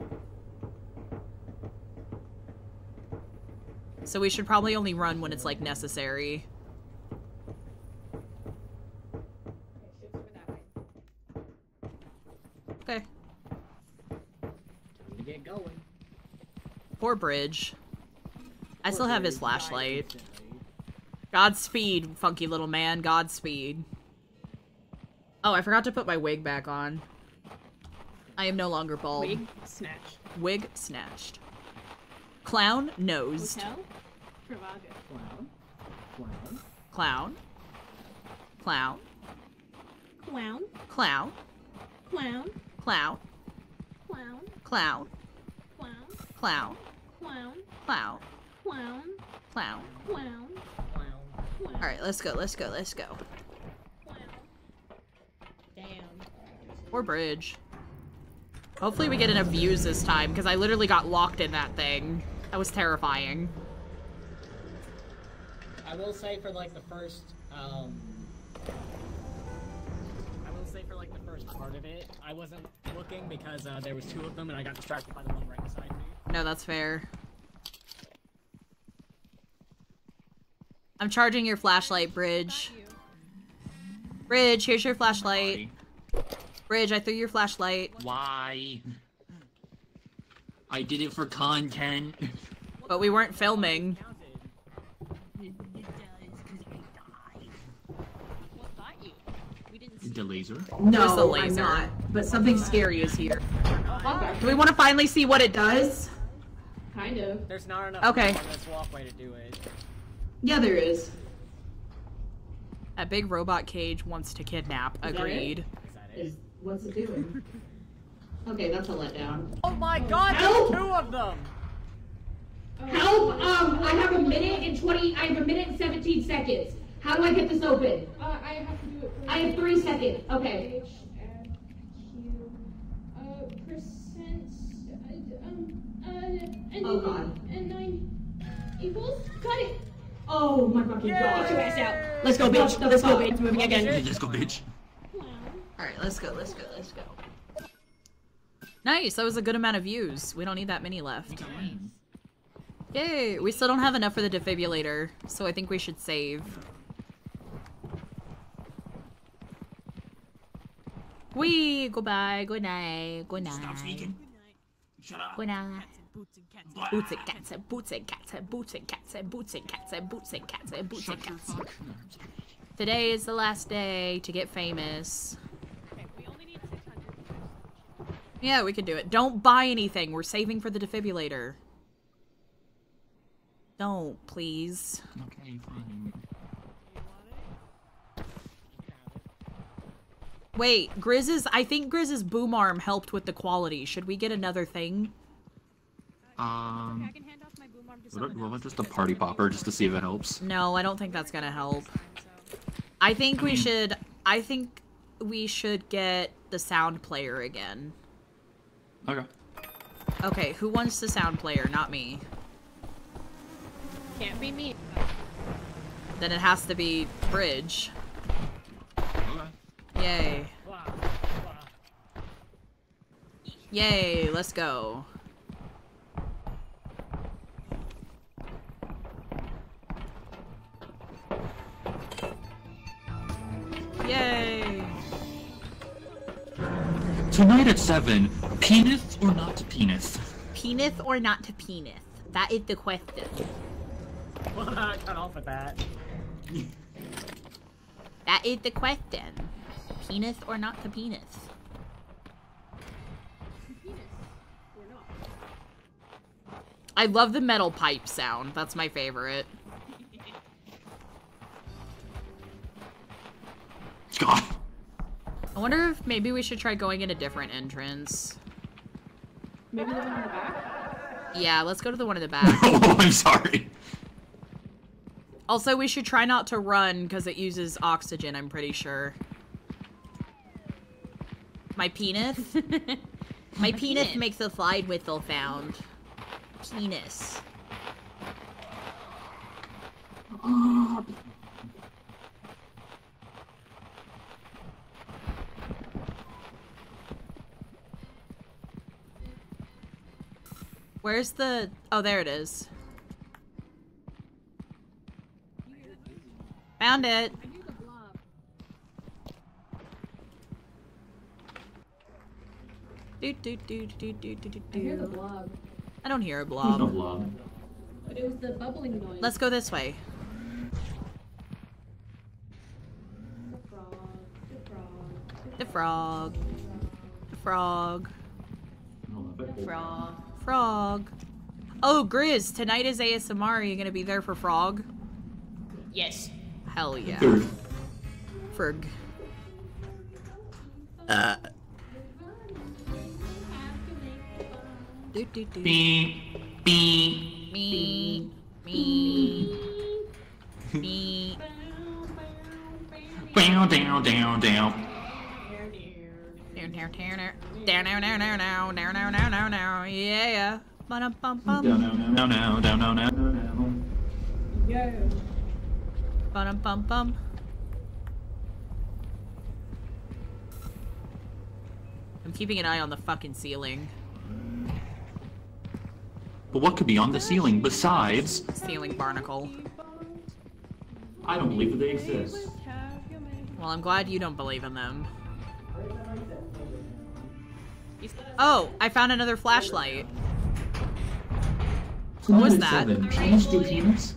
So we should probably only run when it's, like, necessary. Okay. Time to get going. Poor Bridge. I still have his flashlight. Godspeed, funky little man. Godspeed. Oh, I forgot to put my wig back on. I am no longer bald. Wig snatched. Wig snatched. Clown nosed. Hotel? Travago. Clown. Clown. Clown. Clown. Clown. Clown. Clown. Clown. Clown. Clown. Clown. Clown. Clown. Clown. Clown. Clown. Alright, let's go, let's go, let's go. Damn. Or Bridge. Hopefully we get enough views this time, because I literally got locked in that thing. That was terrifying. I will say for like the first, part of it, I wasn't looking because there was 2 of them and I got distracted by the one right beside me. No, that's fair. I'm charging your flashlight, Bridge. Bridge, here's your flashlight. Bridge, I threw your flashlight. Why? I did it for content. But we weren't filming. The laser? No, just a laser. I'm not. But something scary is here. Do we want to finally see what it does? Kind of. There's not enough room on this walkway to do it. Yeah, there is. That big robot cage wants to kidnap. Agreed. What's it doing? Okay, that's a letdown. Oh my god, Help! there's 2 of them! Help! I have a minute and 17 seconds. How do I get this open? I have to do it. I have 3 seconds. Okay. Oh god. And 9 equals. Got it. Oh my fucking god. Get your ass out. Let's go, bitch. Let's go, bitch. Moving again. Let's go, bitch. Alright, let's go, let's go, let's go. Nice, that was a good amount of views. We don't need that many left. Yay! We still don't have enough for the defibrillator, so I think we should save. Wee! Goodbye, good night, good night. Stop speaking. Shut up. Good night. Boots and cats and boots and cats and boots and cats and boots and cats and boots and cats and boots and cats. Today is the last day to get famous. Okay, we only need 600. Yeah, we can do it. Don't buy anything. We're saving for the defibrillator. Don't, please. Okay, fine. Wait, I think Grizz's boom arm helped with the quality. Should we get another thing? I can hand off my boom arm to someone What about else. just a party popper just to see if it helps? No, I don't think that's gonna help. I think we should get the sound player again. Okay. Okay, who wants the sound player? Not me. Can't be me. Then it has to be Bridge. Okay. Yay. Yay, let's go. Yay. Tonight at 7, penis or not to penis? Penis or not to penis? That is the question. Well, I got off with that. That is the question. Penis or not to penis? I love the metal pipe sound. That's my favorite. God. I wonder if maybe we should try going in a different entrance. Maybe the one in the back? Yeah, let's go to the one in the back. Oh, I'm sorry. Also, we should try not to run because it uses oxygen, I'm pretty sure. My penis? My penis makes a slide whistle sound. Penis. Where's the... Oh, there it is. Found it. I don't hear a blob. There's no blob. But it was the bubbling noise. Let's go this way. The frog. The frog. Frog. Frog. Oh, Grizz, tonight is ASMR. Are you gonna be there for Frog? Yes. Hell yeah. Frog. Beep. Beep. Me. Me. Me. Down, down, down, down. Yeah. Bum bum bum. Down, down, down, down, down, down. Yeah. Bum bum bum. I'm keeping an eye on the fucking ceiling. But what could be on the ceiling besides? Ceiling barnacle. I don't believe that they exist. Well, I'm glad you don't believe in them. Oh, I found another flashlight. What was that? Change to penis?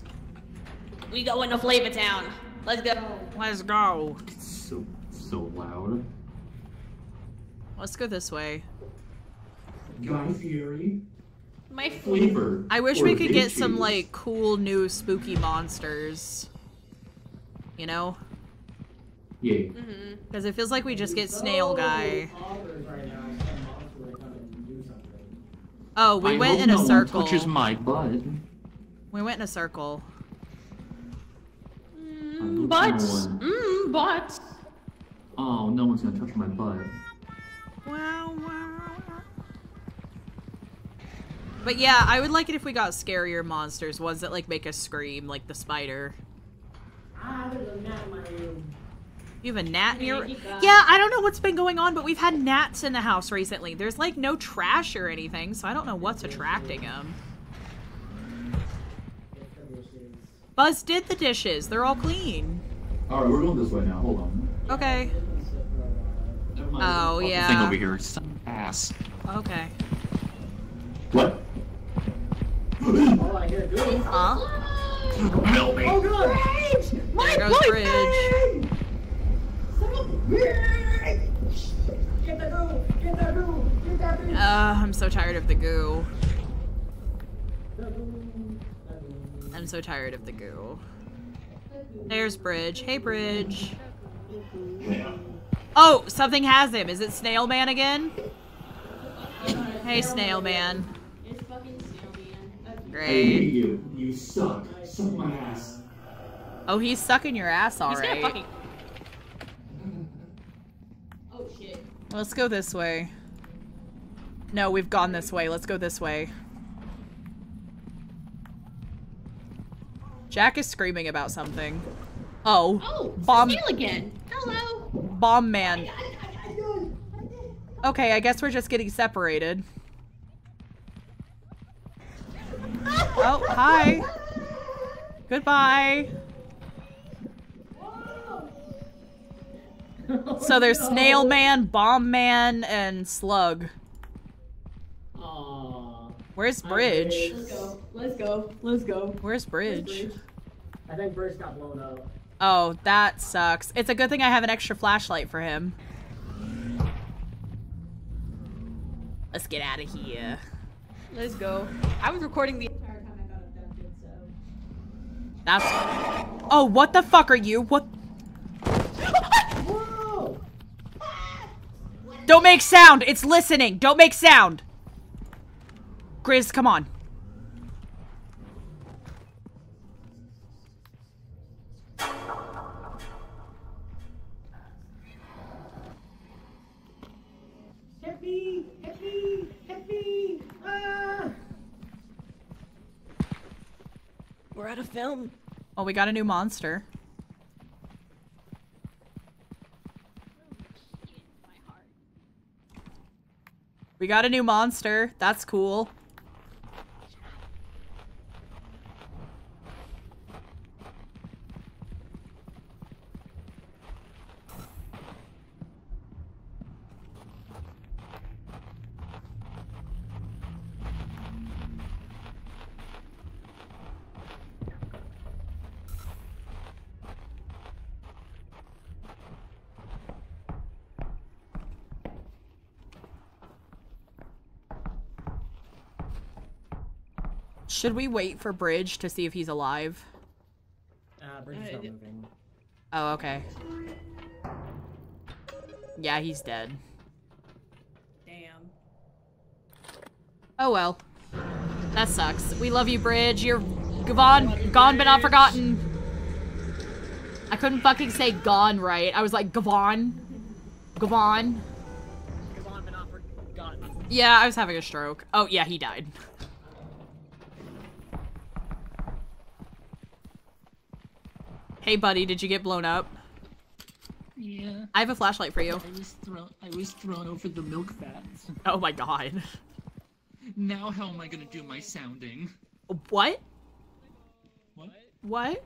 We going to Flavor Town. Let's go. Let's go. It's so loud. Let's go this way. Guy Fury. My Flavor. I wish or we could get Big some, Cheese. like, cool new spooky monsters. You know? Yeah. Because it feels like we just get Snail Guy. Oh, we went in a circle. No one touches my butt. We went in a circle. Butts. No Butts. Oh, no one's gonna touch my butt. Wow, wow. But yeah, I would like it if we got scarier monsters, ones that like make us scream, like the spider. You have a gnat in your... Yeah, I don't know what's been going on, but we've had gnats in the house recently. There's like no trash or anything, so I don't know what's attracting them. Buzz did the dishes. They're all clean. Alright, we're going this way now. Hold on. Okay. Oh, yeah. Thing over here. Ass. Okay. What? Oh, I hear good. Huh? Help me. Oh, God! There goes Bridge. Get the goo! Get the goo! Get that goo! I'm so tired of the goo. I'm so tired of the goo. There's Bridge. Hey, Bridge. Oh, something has him. Is it Snail Man again? Hey, Snail Man. It's fucking Snail Man. I Great. hate you. You suck. Suck my ass. Oh, he's sucking your ass, alright. fucking... Oh shit. Let's go this way. No, we've gone this way. Let's go this way. Jack is screaming about something. Oh. Oh, Bomb. Snail again. Hello. Bomb Man. Okay, I guess we're just getting separated. Oh, hi. Goodbye. So there's Snail Man, Bomb Man, and Slug. Aww. Where's Bridge? Let's go. Let's go. Let's go. Where's Bridge? I think Bridge got blown up. Oh, that sucks. It's a good thing I have an extra flashlight for him. Let's get out of here. Let's go. I was recording the entire time I got abducted, so... That's... Oh, what the fuck are you? What? Whoa! Don't make sound! It's listening! Don't make sound! Grizz, come on. out of film. Oh, we got a new monster. We got a new monster. That's cool. Should we wait for Bridge to see if he's alive? Bridge is not moving. Oh, okay. Yeah, he's dead. Damn. Oh well. That sucks. We love you, Bridge. You're gone but not forgotten. I couldn't fucking say gone right. I was like, Gavon. Gone but not forgotten. Yeah, I was having a stroke. Oh, yeah, he died. Hey, buddy, did you get blown up? Yeah. I have a flashlight for you. I was thrown over the milk vats. Oh my god. Now how am I gonna do my sounding? What? What? What?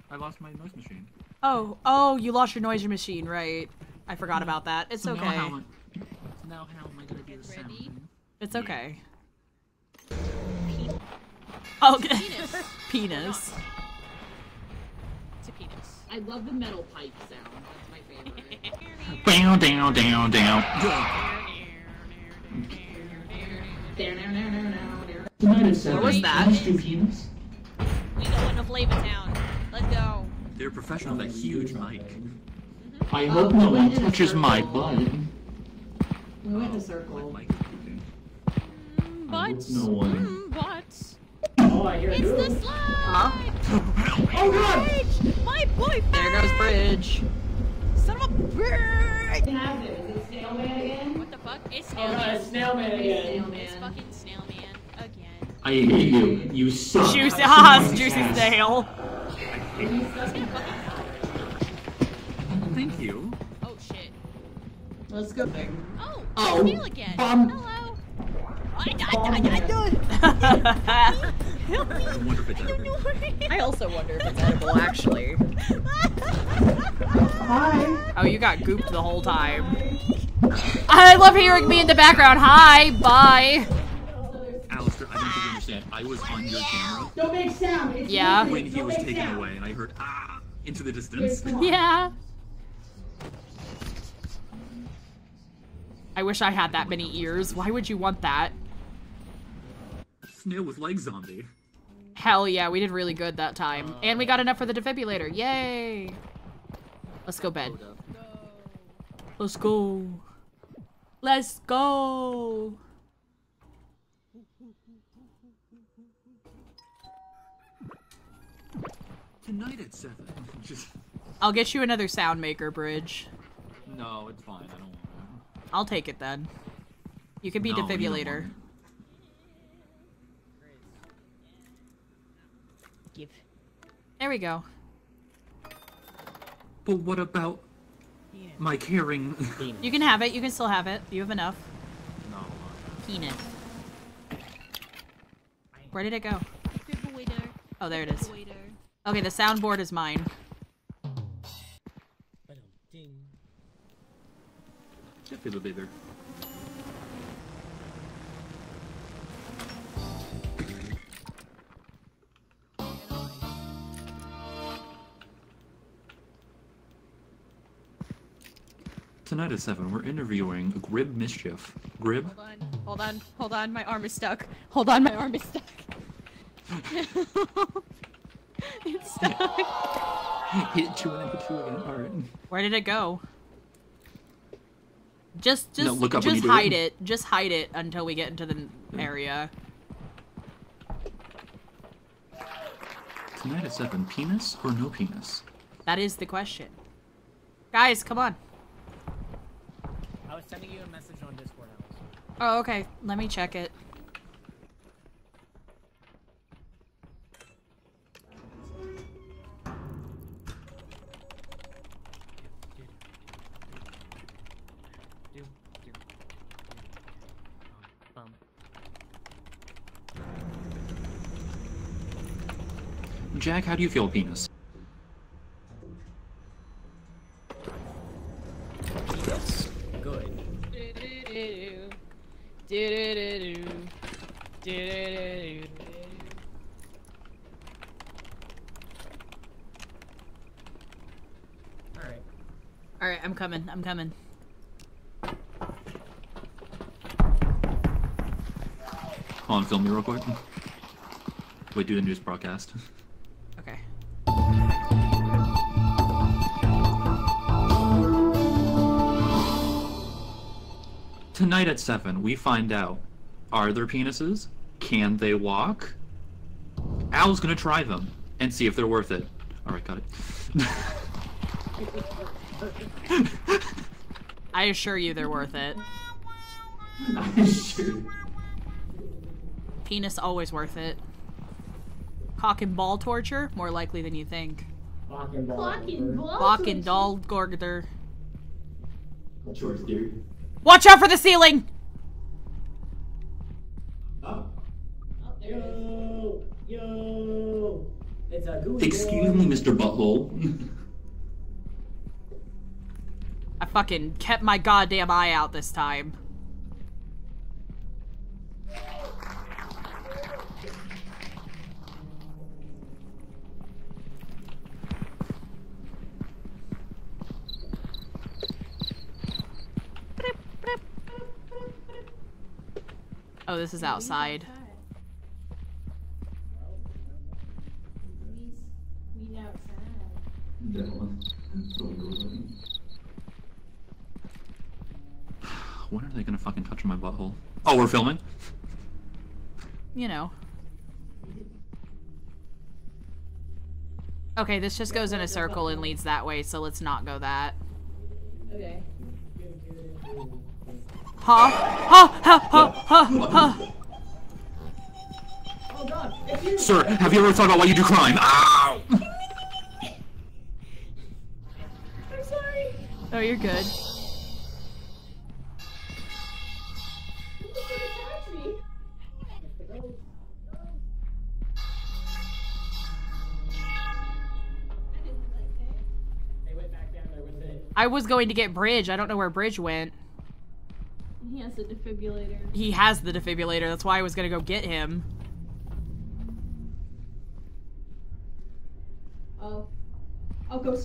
I lost my noise machine. Oh, you lost your noise machine, right. I forgot about that. It's So okay. Now how am I gonna do the sounding? It's okay. Oh, penis. It's a penis. I love the metal pipe sound. That's my favorite. Down. What was that? We going to Flavor Town. Let's go. They're professional with a huge mic. I hope no one touches my butt. We went in a circle. Butts. No one. Butts. Oh, I hear It's you. the slide! Oh god! Bridge! My boyfriend! There goes Bridge. Son of a bitch! What happened? Is it Snail Man again? What the fuck? It's Oh Snail god, Man. it's Snail Man again. Snail It's Man. fucking Snail Man again. I hate you. You suck. Juicy, juicy snail. Thank you. Oh shit. Let's go there. Oh, Oh, Snail again. Hello. I Help me. I wonder if it's edible. I also wonder if it's edible, actually. Hi. Oh, you got gooped the whole time. I love hearing me in the background. Hi, bye. Alistair, I don't think you understand. I was on your camera Don't make sound. It's Yeah. music. when he Don't was make taken sound. away, and I heard into the distance. Come on. Yeah. I wish I had that many ears. Why would you want that? Snail with leg zombie. Hell yeah, we did really good that time. And we got enough for the defibrillator. Yay! Let's go bed. Let's go. Let's go. Tonight at 7. Just I'll get you another sound maker, Bridge. no, it's fine. I don't want it. I'll take it then. You can be No, you don't defibrillator. want Give. There we go. But what about my caring? You can have it. You can still have it. You have enough. No. Peanut. Where did it go? Defibrillator. Oh, there it is. Defibrillator. Okay, the soundboard is mine. Defibrillator. Tonight at 7, we're interviewing GrizzMischief. Grib? Hold on, my arm is stuck. Hold on, my arm is stuck. It's stuck. Hit 2 and then 2 again. Alright. Where did it go? Just No, look up when just you do hide it. it. Just hide it until we get into the area. Tonight at 7, penis or no penis? That is the question. Guys, come on. I was sending you a message on Discord, Alice. Oh, okay. Let me check it. Jack, how do you feel, penis? Yes. Good. Alright. Alright, I'm coming. I'm coming. Hold on, film me real quick. Wait, do the news broadcast. Okay. Tonight at 7, we find out, are there penises? Can they walk? Al's gonna try them and see if they're worth it. Alright, got it. I assure you they're worth it. I assure. Penis always worth it. Cock and ball torture? More likely than you think. Clock and ball. Cock and doll gorger. Choice theory. Watch out for the ceiling! Oh. Yo! Yo! It's a goose. Excuse me, Mr. Butthole. I fucking kept my goddamn eye out this time. Oh, this is outside. When are they gonna fucking touch my butthole? Oh, we're filming? You know. Okay, this just goes in a circle and leads that way, so let's not go that. Okay. Huh? Huh? Huh? Huh? Huh? Huh? Oh god, if you— Sir, have you ever thought about why you do crime? Ow! I'm sorry. Oh, you're good. I was going to get Bridge. I don't know where Bridge went. He has a defibrillator. He has the defibrillator. That's why I was gonna go get him. Oh. I'll go.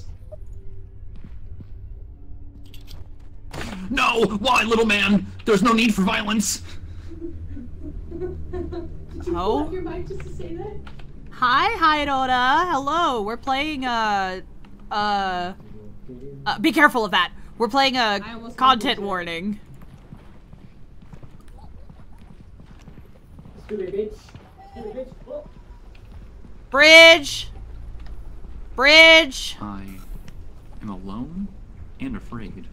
No! Why, little man? There's no need for violence! Did you pull Oh? up your mic just to say that? Hi, Rhoda. Hello. We're playing, be careful of that. We're playing a content warning. Stupid bitch. Stupid bitch. Oh. Bridge! Bridge! I am alone and afraid.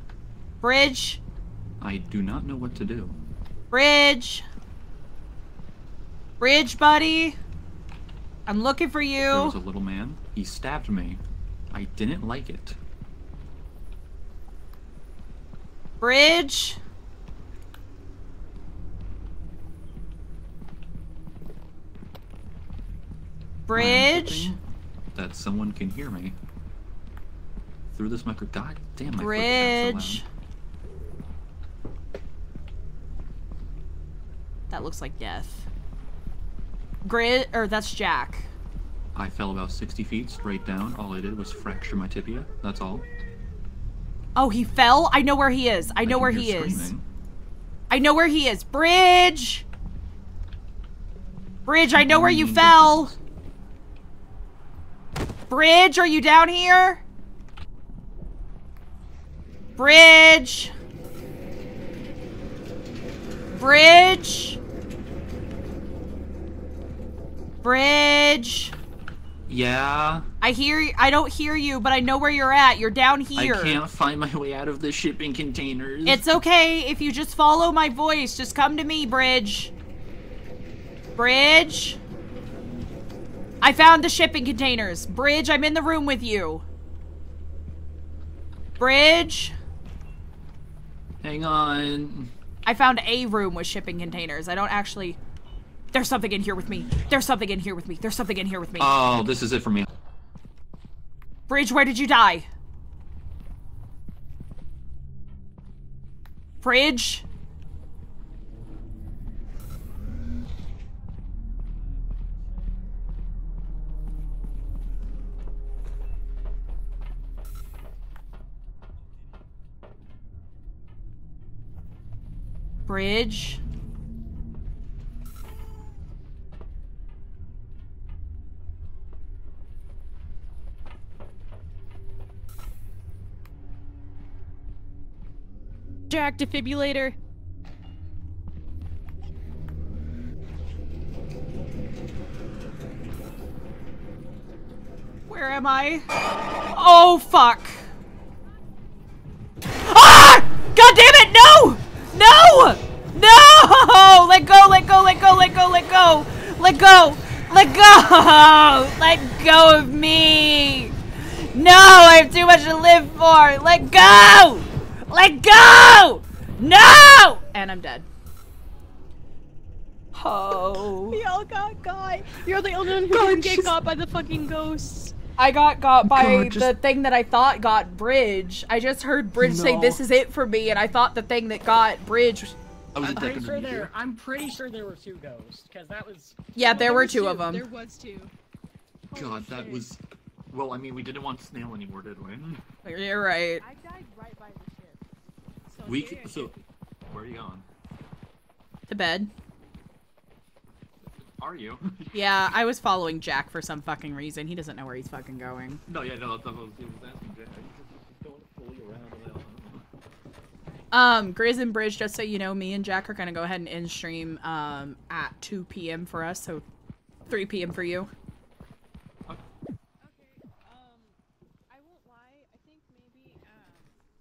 Bridge! I do not know what to do. Bridge! Bridge, buddy! I'm looking for There was you. a little man. He stabbed me. I didn't like it. Bridge! Bridge! I'm hoping that someone can hear me through this micro. God damn, my Bridge! That looks like death. That's Jack. I fell about 60 feet straight down. All I did was fracture my tibia. That's all. Oh, he fell? I know where he is. I know where he is. I know where he is. Bridge! Bridge, I know where you fell. Bridge, are you down here? Bridge! Bridge! Bridge! Yeah? I don't hear you, but I know where you're at. You're down here. I can't find my way out of the shipping containers. It's okay if you just follow my voice. Just come to me, Bridge. Bridge? I found the shipping containers. Bridge, I'm in the room with you. Bridge? Hang on. I found a room with shipping containers. I don't actually... There's something in here with me. There's something in here with me. There's something in here with me. Oh, this is it for me. Bridge, where did you die? Bridge? Bridge? Jack, defibrillator. Where am I? Oh, fuck. Ah! God damn it, no! No! No! Let go, let go, let go, let go, let go! Let go! Let go! Let go of me! No! I have too much to live for! Let go! Let go! No! And I'm dead. Oh. We all got. You're the only one who didn't get got by the fucking ghosts. I got by the thing that I thought got Bridge. I just heard Bridge say, "This is it for me," and I thought the thing that got Bridge. I'm pretty sure there were 2 ghosts, because that was. Yeah, there were 2 of them. There was 2. God, that was. Well, I mean, we didn't want Snail anymore, did we? You're right. I died right by the ship. So, where are you going? To bed. Are you? Yeah, I was following Jack for some fucking reason. He doesn't know where he's fucking going. No, yeah, no, that's what I was asking Jack. Going fully around. Grizz and Bridge, just so you know, me and Jack are gonna go ahead and end stream at 2 p.m. for us, so 3 p.m. for you.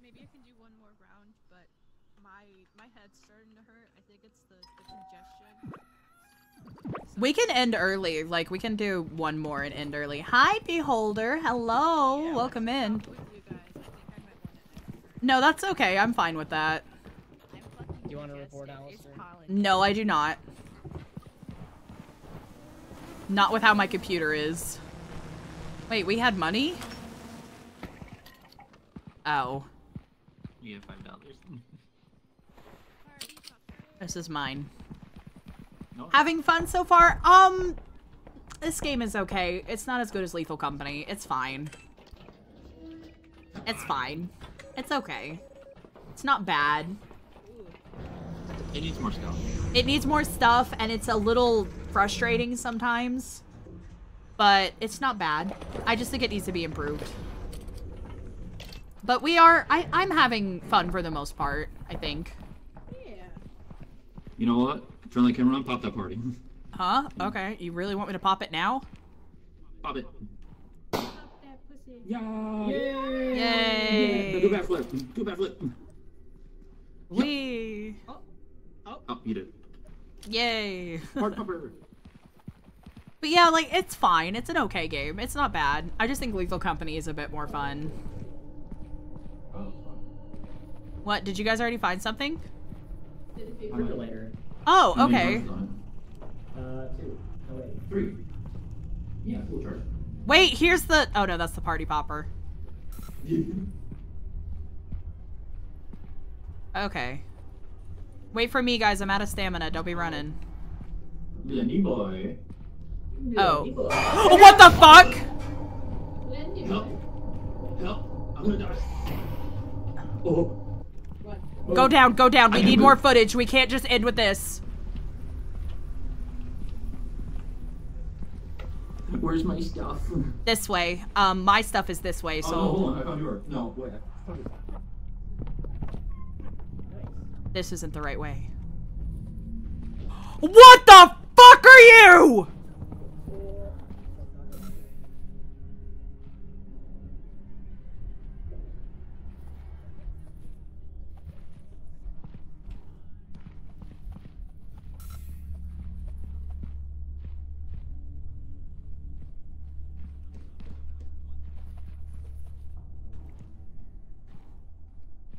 Maybe I can do one more round, but my head's starting to hurt. I think it's the congestion. We can end early. Like, we can do one more and end early. Hi, Beholder. Hello. Yeah, welcome in. No, that's okay. I'm fine with that. Do you want to report, Alistair? No, I do not. Not with how my computer is. Wait, we had money? Oh. You have $5. This is mine. No. Having fun so far? This game is okay. It's not as good as Lethal Company. It's fine. It's fine. It's okay. It's not bad. It needs more stuff. It needs more stuff, and it's a little frustrating sometimes. But it's not bad. I just think it needs to be improved. But I'm having fun for the most part, I think. Yeah. You know what? Turn the camera on, pop that party. Huh? Okay. You really want me to pop it now? Pop it. Pop that pussy. Yeah! Yay! Yay! Do a backflip. Do a backflip. Wee! Oh, you did. Yay! Hard pumper. But yeah, like, it's fine. It's an okay game. It's not bad. I just think Lethal Company is a bit more fun. What? Did you guys already find something? Defibrillator. Oh, okay. 2. Oh, wait. 3. Yeah, full charge. Wait, here's the... Oh, no, that's the party popper. Okay. Wait for me, guys. I'm out of stamina. Don't be running. Lenny boy. Oh. What the fuck? Help. Help. I'm gonna die. Oh. Go down, go down. We need more footage. We can't just end with this. Where's my stuff? This way. My stuff is this way, so... Oh, no, hold on. I found yours. No, wait. This isn't the right way. What the fuck are you?!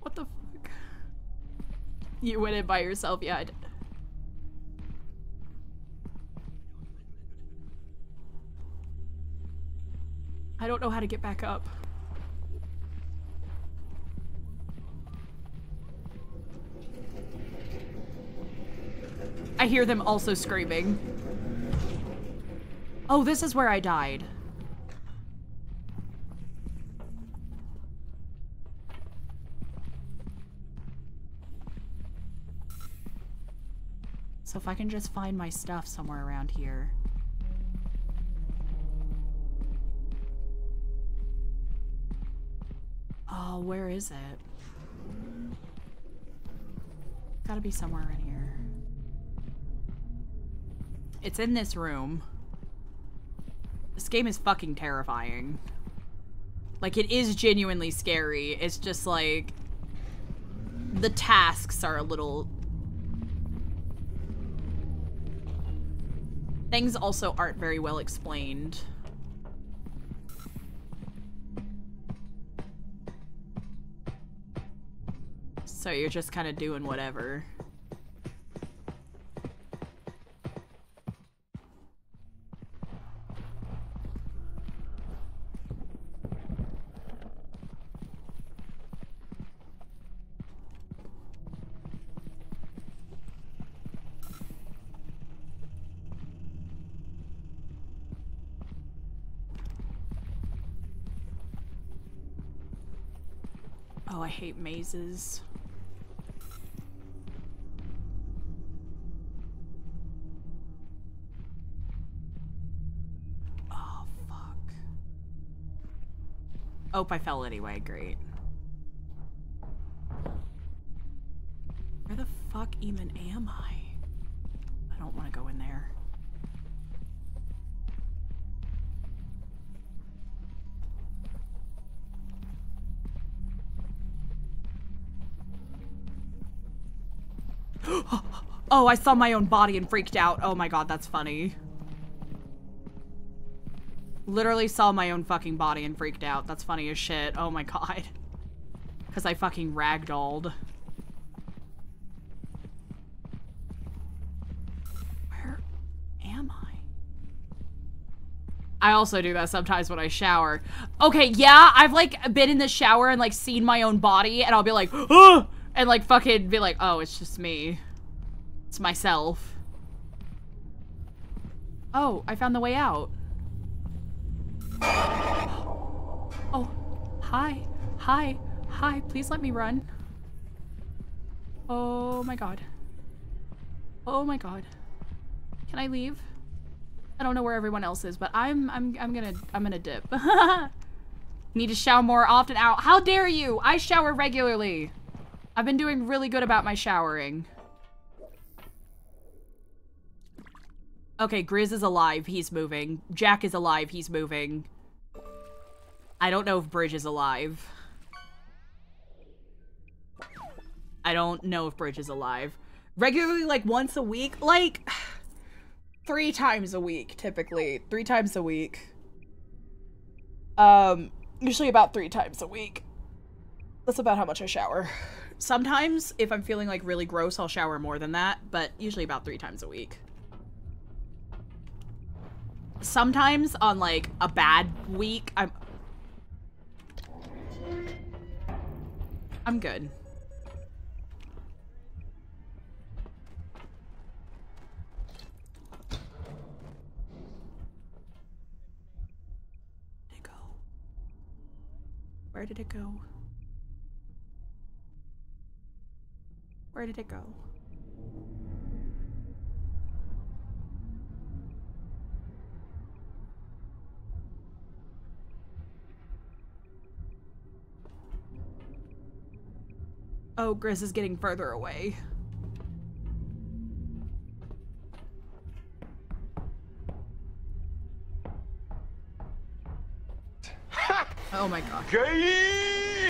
What the fuck? You went in by yourself, yeah, I did. don't know how to get back up. I hear them also screaming. Oh, this is where I died. So if I can just find my stuff somewhere around here. Oh, where is it? Gotta be somewhere in here. It's in this room. This game is fucking terrifying. Like, it is genuinely scary. It's just like... the tasks are a little... Things also aren't very well explained. So you're just kind of doing whatever. Oh, I hate mazes. Oh, fuck. Oh, I fell anyway, great. Where the fuck even am I? I don't want to go in there. Oh, I saw my own body and freaked out. Oh my god, that's funny. Literally saw my own fucking body and freaked out. That's funny as shit. Oh my god. Because I fucking ragdolled. Where am I? I also do that sometimes when I shower. Okay, yeah, I've like been in the shower and like seen my own body and I'll be like, oh! And like fucking be like, oh, it's just me. It's myself. Oh, I found the way out. Oh, hi, hi, hi, please let me run. Oh my god. Oh my god. Can I leave? I don't know where everyone else is, but I'm gonna dip. Need to shower more often. Out. How dare you? I shower regularly. I've been doing really good about my showering. Okay, Grizz is alive. He's moving. Jack is alive. He's moving. I don't know if Bridge is alive. I don't know if Bridge is alive. Regularly, like, once a week? Like, 3 times a week, typically. 3 times a week. Usually about 3 times a week. That's about how much I shower. Sometimes, if I'm feeling, like, really gross, I'll shower more than that, but usually about 3 times a week. Sometimes, on, like, a bad week, I'm good. Where'd it go? Where did it go? Where did it go? Oh, Grizz is getting further away. Oh my god. Gay!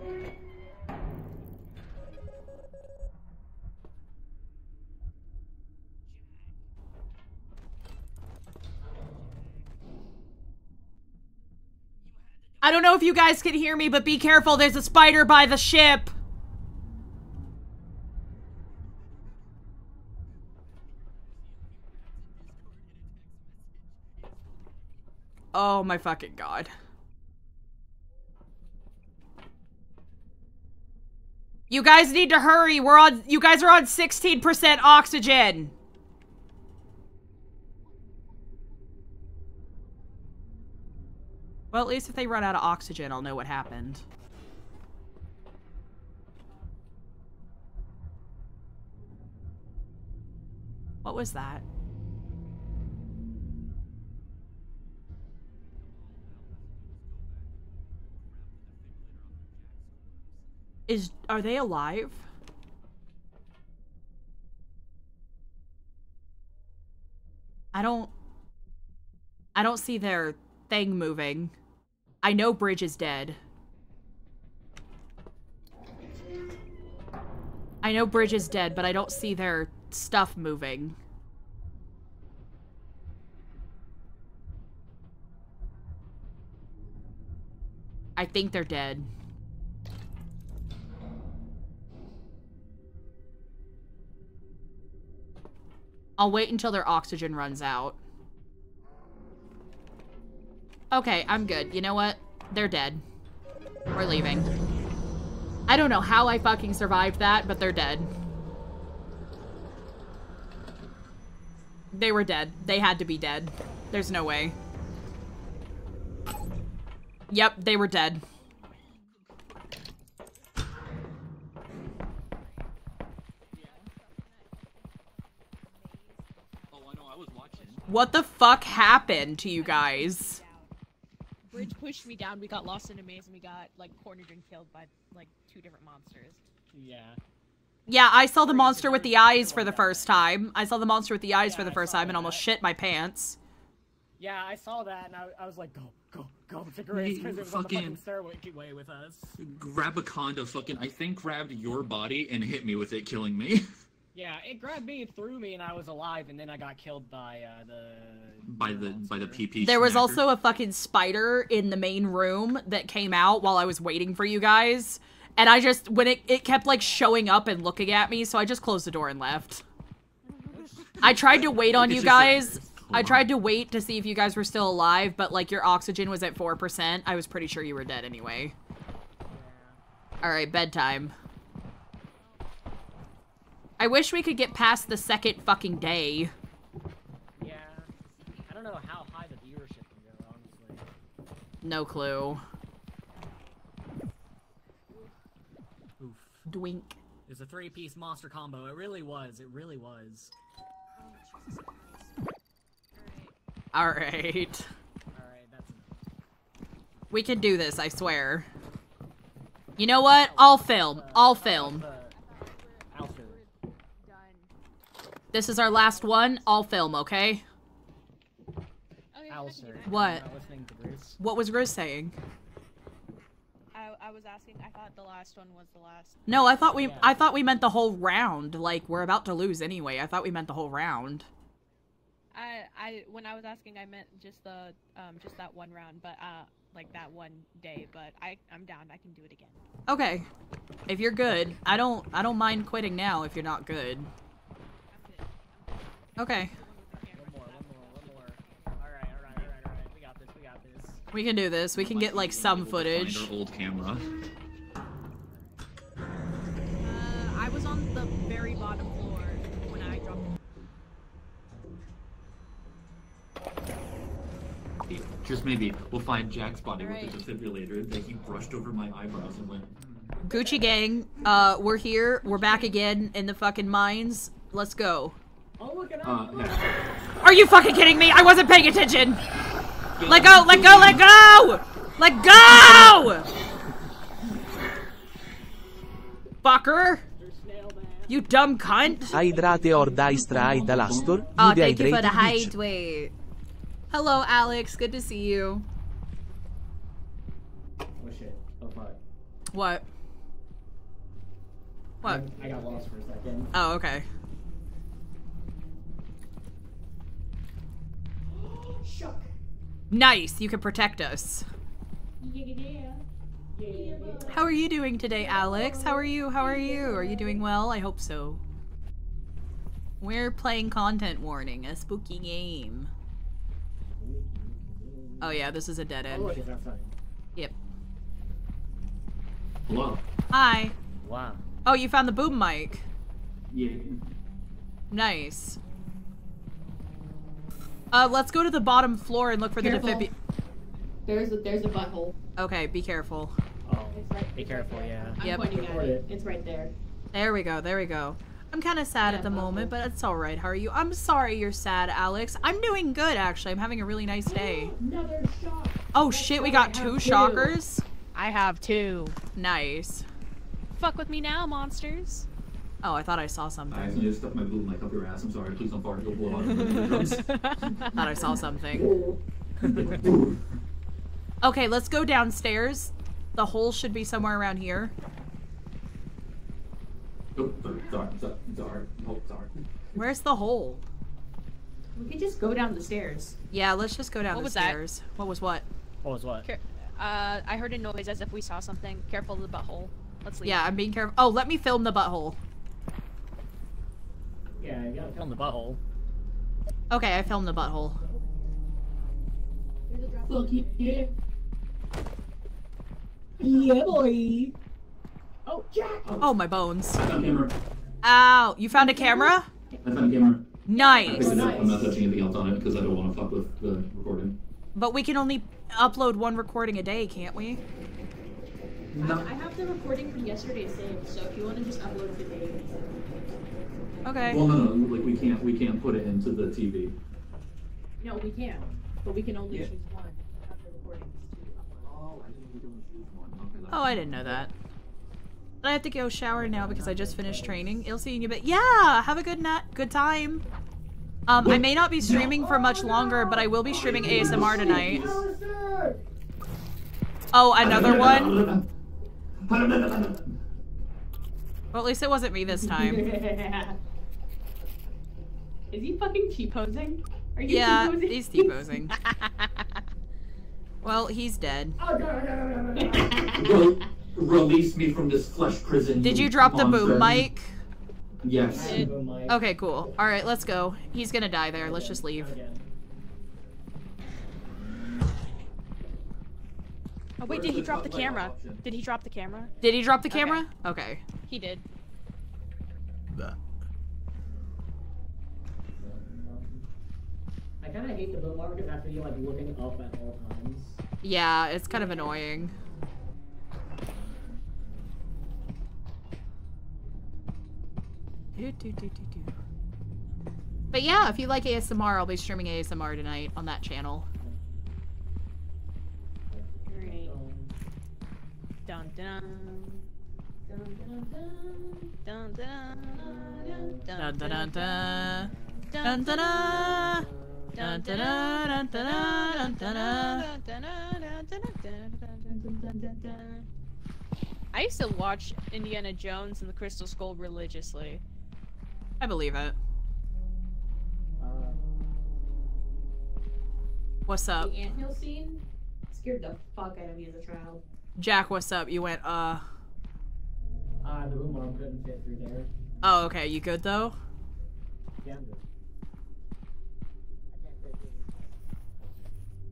I don't know if you guys can hear me, but be careful, there's a spider by the ship! Oh my fucking god. You guys need to hurry. You guys are on 16% oxygen. Well, at least if they run out of oxygen, I'll know what happened. What was that? Are they alive? I don't see their thing moving. I know Bridge is dead. I know Bridge is dead, but I don't see their stuff moving. I think they're dead. I'll wait until their oxygen runs out. Okay, I'm good. You know what? They're dead. We're leaving. I don't know how I fucking survived that, but they're dead. They were dead. They had to be dead. There's no way. Yep, they were dead. What the fuck happened to you guys? Bridge pushed me down, we got lost in a maze, and we got, like, cornered and killed by, like, 2 different monsters. Yeah. Yeah, I saw the monster with the eyes for the first time. I saw the monster with the eyes for the first time and almost shit my pants. Yeah, I saw that, and I was like, go to Grizz, because it was on the fucking stairway with us. Grabaconda fucking, I think, grabbed your body and hit me with it, killing me. Yeah, it grabbed me and threw me, and I was alive, and then I got killed by the PP. There was also a fucking spider in the main room that came out while I was waiting for you guys. And I just, when it kept, like, showing up and looking at me, so I just closed the door and left. I tried to wait on you guys. I tried to wait to see if you guys were still alive, but, like, your oxygen was at 4%. I was pretty sure you were dead anyway. Alright, bedtime. I wish we could get past the second fucking day. Yeah. I don't know how high the viewership can go, honestly. No clue. Oof. Dwink. It's a 3-piece monster combo. It really was. It really was. Alright. Alright, that's enough. We can do this, I swear. You know what? I'll film. I'll film. This is our last one. I'll film, okay? What? What was Grizz saying? I was asking, I thought the last one was the last. No, I thought we meant the whole round. Like, we're about to lose anyway. I thought we meant the whole round. When I was asking, I meant just the, just that one round, but, like that one day, but I'm down. I can do it again. Okay. If you're good. I don't mind quitting now if you're not good. Okay. One more. Alright. We got this. We can do this. We can get, like, some footage. Find our old camera. I was on the very bottom floor when I dropped. Just maybe we'll find Jack's body with the defibrillator that he brushed over my eyebrows and went. Gucci gang, we're here. We're back again in the fucking mines. Let's go. Oh, look at that. Yeah. Are you fucking kidding me? I wasn't paying attention. Let go! Let go! Let go! Let go! Fucker! You dumb cunt! Hydrate or die stride alastor. Oh, thank you for the hydrate. Hello, Alex. Good to see you. Oh shit. Oh fuck. What? What? I got lost for a second. Oh, okay. Shuck. Nice. You can protect us. Yeah. How are you doing today, Alex? How are you? How are you? Are you doing well? I hope so. We're playing Content Warning, a spooky game. Oh yeah, this is a dead end. Oh, look, it's outside. Yep. Hello. Hi. Wow. Oh, you found the boom mic. Yeah. Nice. Let's go to the bottom floor and look for Careful. the defib. There's a butthole. Okay, be careful. Oh, be careful, yeah. I'm Yep. pointing at it. It's right there. There we go, there we go. I'm kind of sad at the moment, but it's alright. How are you? I'm sorry you're sad, Alex. I'm doing good, actually. I'm having a really nice day. Another shot. Oh shit, we got 2 shockers? I have 2. Nice. Fuck with me now, monsters. Oh, I thought I saw I something. accidentally just stuck my boom mic up your ass. I'm sorry. Please don't fart. You'll blow out your eardrums. Thought I saw something. Okay, let's go downstairs. The hole should be somewhere around here. Oh, sorry. Oh, sorry. Where's the hole? We could just go down the stairs. Yeah, let's just go down What the was that? stairs. What was what? What was what? I heard a noise as if we saw something. Careful of the butthole. Let's leave. Yeah, I'm being careful. Oh, let me film the butthole. Yeah, you gotta film the butthole. Okay, I filmed the butthole. Fuck yeah. Yeah, boy. Oh, Jack. Oh, my bones. I found a camera. Ow. You found a camera? I found a camera. I Nice. picked it up. I'm not touching anything else on it because I don't want to fuck with the recording. But we can only upload 1 recording a day, can't we? No. I have the recording from yesterday saved, so if you want to just upload it today. Okay. Well, no, like we can't put it into the TV. No, we can. But we can only Yeah. choose one of the recordings to upload. Oh, I didn't even choose one. Okay. Oh, I didn't know that. But I have to go shower now because I just finished training. I'll see you in a bit. Yeah, have a good time. I may not be streaming for much longer, but I will be streaming ASMR tonight. Oh, another one? Well, at least it wasn't me this time. Is he fucking T-posing? Are you Yeah, T-posing? he's T-posing. Well, he's dead. Release me from this flesh prison. Did you drop the boom mic? Yes. Okay, cool. Alright, let's go. He's gonna die there. Let's just leave. Oh wait, did he drop the camera? Did he drop the camera? Did he drop the camera? Okay. He did. I kind of hate the boom because after you like looking up at all times. Yeah, it's kind of annoying. But yeah, if you like ASMR, I'll be streaming ASMR tonight on that channel. Great. Dun dun. Dun dun dun. Dun dun Dun dun dun dun. dun Dun dun dun. Dun dun dun dun dun dun dun. I used to watch Indiana Jones and the Crystal Skull religiously. I believe it. What's up? The anthill scene scared the fuck out of me as a child. Jack, what's up? You went, The boom arm couldn't fit through there. Oh, okay. You good, though? Yeah, I'm good.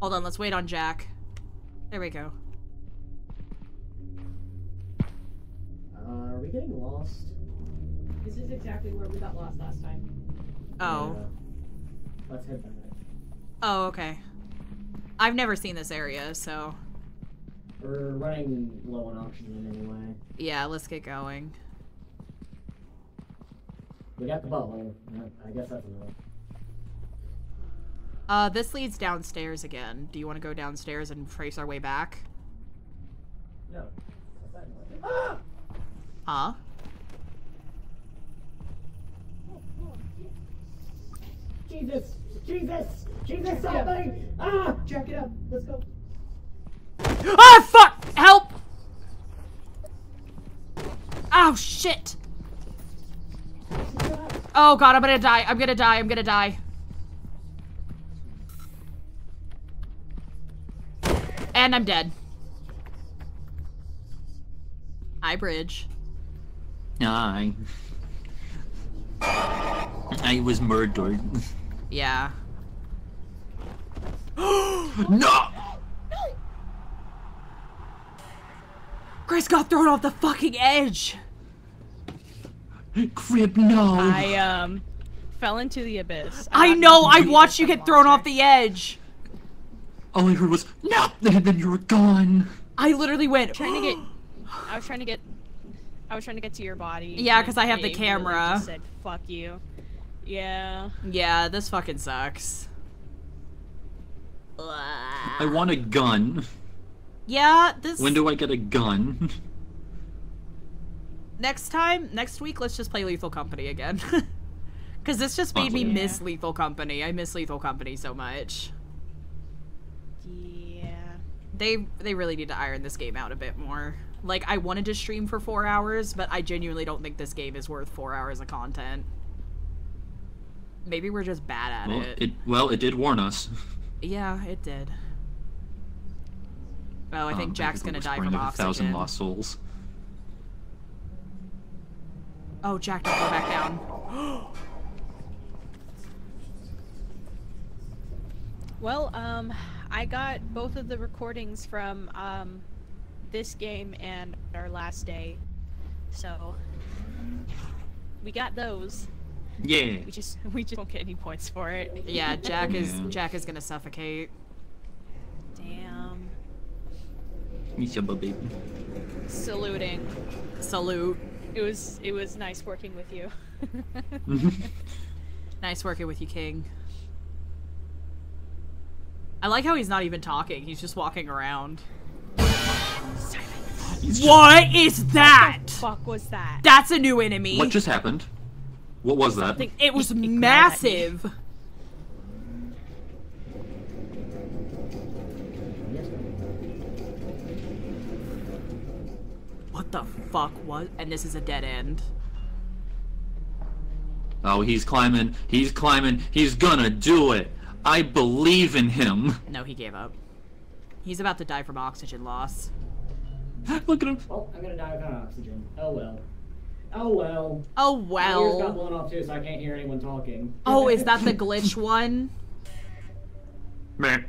Hold on, let's wait on Jack. There we go. Are we getting lost? This is exactly where we got lost last time. Oh. Yeah. Let's head back. Oh, okay. I've never seen this area, so... We're running low on oxygen anyway. Yeah, let's get going. We got the butthole. I guess that's enough. This leads downstairs again. Do you want to go downstairs and trace our way back? No. Ah! Huh? Jesus! Jesus! Jesus, something! Ah! Jack it up. Let's go. Ah, fuck! Help! Oh, shit! Oh god, I'm gonna die. I'm gonna die. I'm gonna die. And I'm dead. Hi, Bridge. I was murdered. Yeah. No! Grace got thrown off the fucking edge! Crib, no. I fell into the abyss. I know. I watched you get thrown off the edge. All I heard was no, and then you were gone. I literally went. I was trying to get to your body. Yeah, because I have the it camera. literally just said fuck you. Yeah. Yeah, this fucking sucks. I want a gun. Yeah, this. When do I get a gun? Next week, let's just play Lethal Company again. Because this just made me miss Lethal Company. I miss Lethal Company so much. Yeah. They really need to iron this game out a bit more. Like, I wanted to stream for 4 hours, but I genuinely don't think this game is worth 4 hours of content. Maybe we're just bad at it. Well, it did warn us. Yeah, it did. Oh, I think Jack's gonna die from oxygen. 1,000 lost souls. Oh, Jack, don't go back down. Well, I got both of the recordings from, this game and our last day. So, we got those. Yeah. We just won't get any points for it. Yeah, Jack is gonna suffocate. Damn. Baby. Saluting. Salute. It was nice working with you. Nice working with you, King. I like how he's not even talking, he's just walking around. What is that? What the fuck was that? That's a new enemy. What just happened? What was that? It was massive. What the fuck was? And this is a dead end. Oh, he's climbing. He's climbing. He's gonna do it. I believe in him. No, he gave up. He's about to die from oxygen loss. Look at him. Oh, I'm gonna die without oxygen. Oh well. Oh well. Oh well. My ears got blown off too, so I can't hear anyone talking. Oh, is that the glitch one? Man.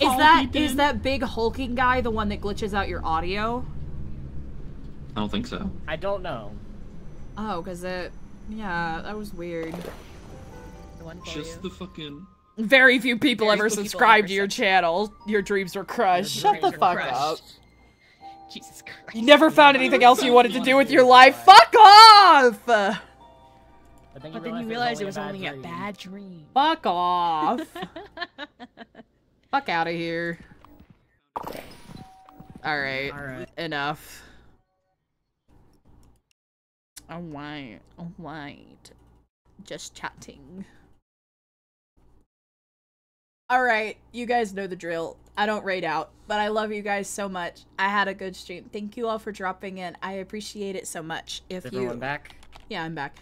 Is that big hulking guy the one that glitches out your audio? I don't think so. I don't know. Oh, yeah, that was weird. Just the fucking... Very few people ever subscribed to your channel. Your dreams were crushed. Shut the fuck up. Jesus Christ. You never found anything else you wanted to do with your life. Fuck off! But then you realize it was only a bad dream. Fuck off. Fuck out of here. Alright. Enough. Alright. Just chatting. Alright, you guys know the drill. I don't raid out, but I love you guys so much. I had a good stream. Thank you all for dropping in. I appreciate it so much. Is everyone back? Yeah, I'm back.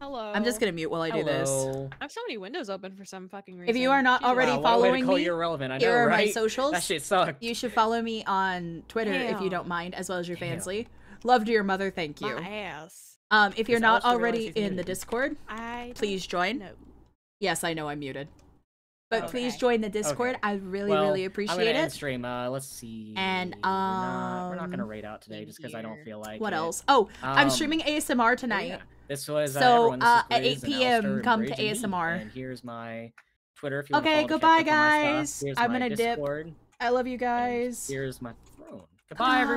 Hello. I'm just gonna mute while I do this. I have so many windows open for some fucking reason. If you are not already following me, you're irrelevant. I know, here are right? my socials. That shit sucked. You should follow me on Twitter if you don't mind, as well as your Fansly. Love to your mother, thank you. My ass. If you're not already in the Discord, please join. No. Yes, I know I'm muted. But please join the Discord. I really appreciate I'm gonna it. end stream. Let's see. And we're not gonna raid out today just because I don't feel like what it. else? Oh, I'm streaming ASMR tonight. Yeah. This was so everyone, this at is 8 p.m. come to Bridge and ASMR. And here's my Twitter if you want to Okay, follow goodbye check up on my guys. stuff. Here's I'm my gonna Discord. dip. I love you guys. And here's my phone. Goodbye everyone.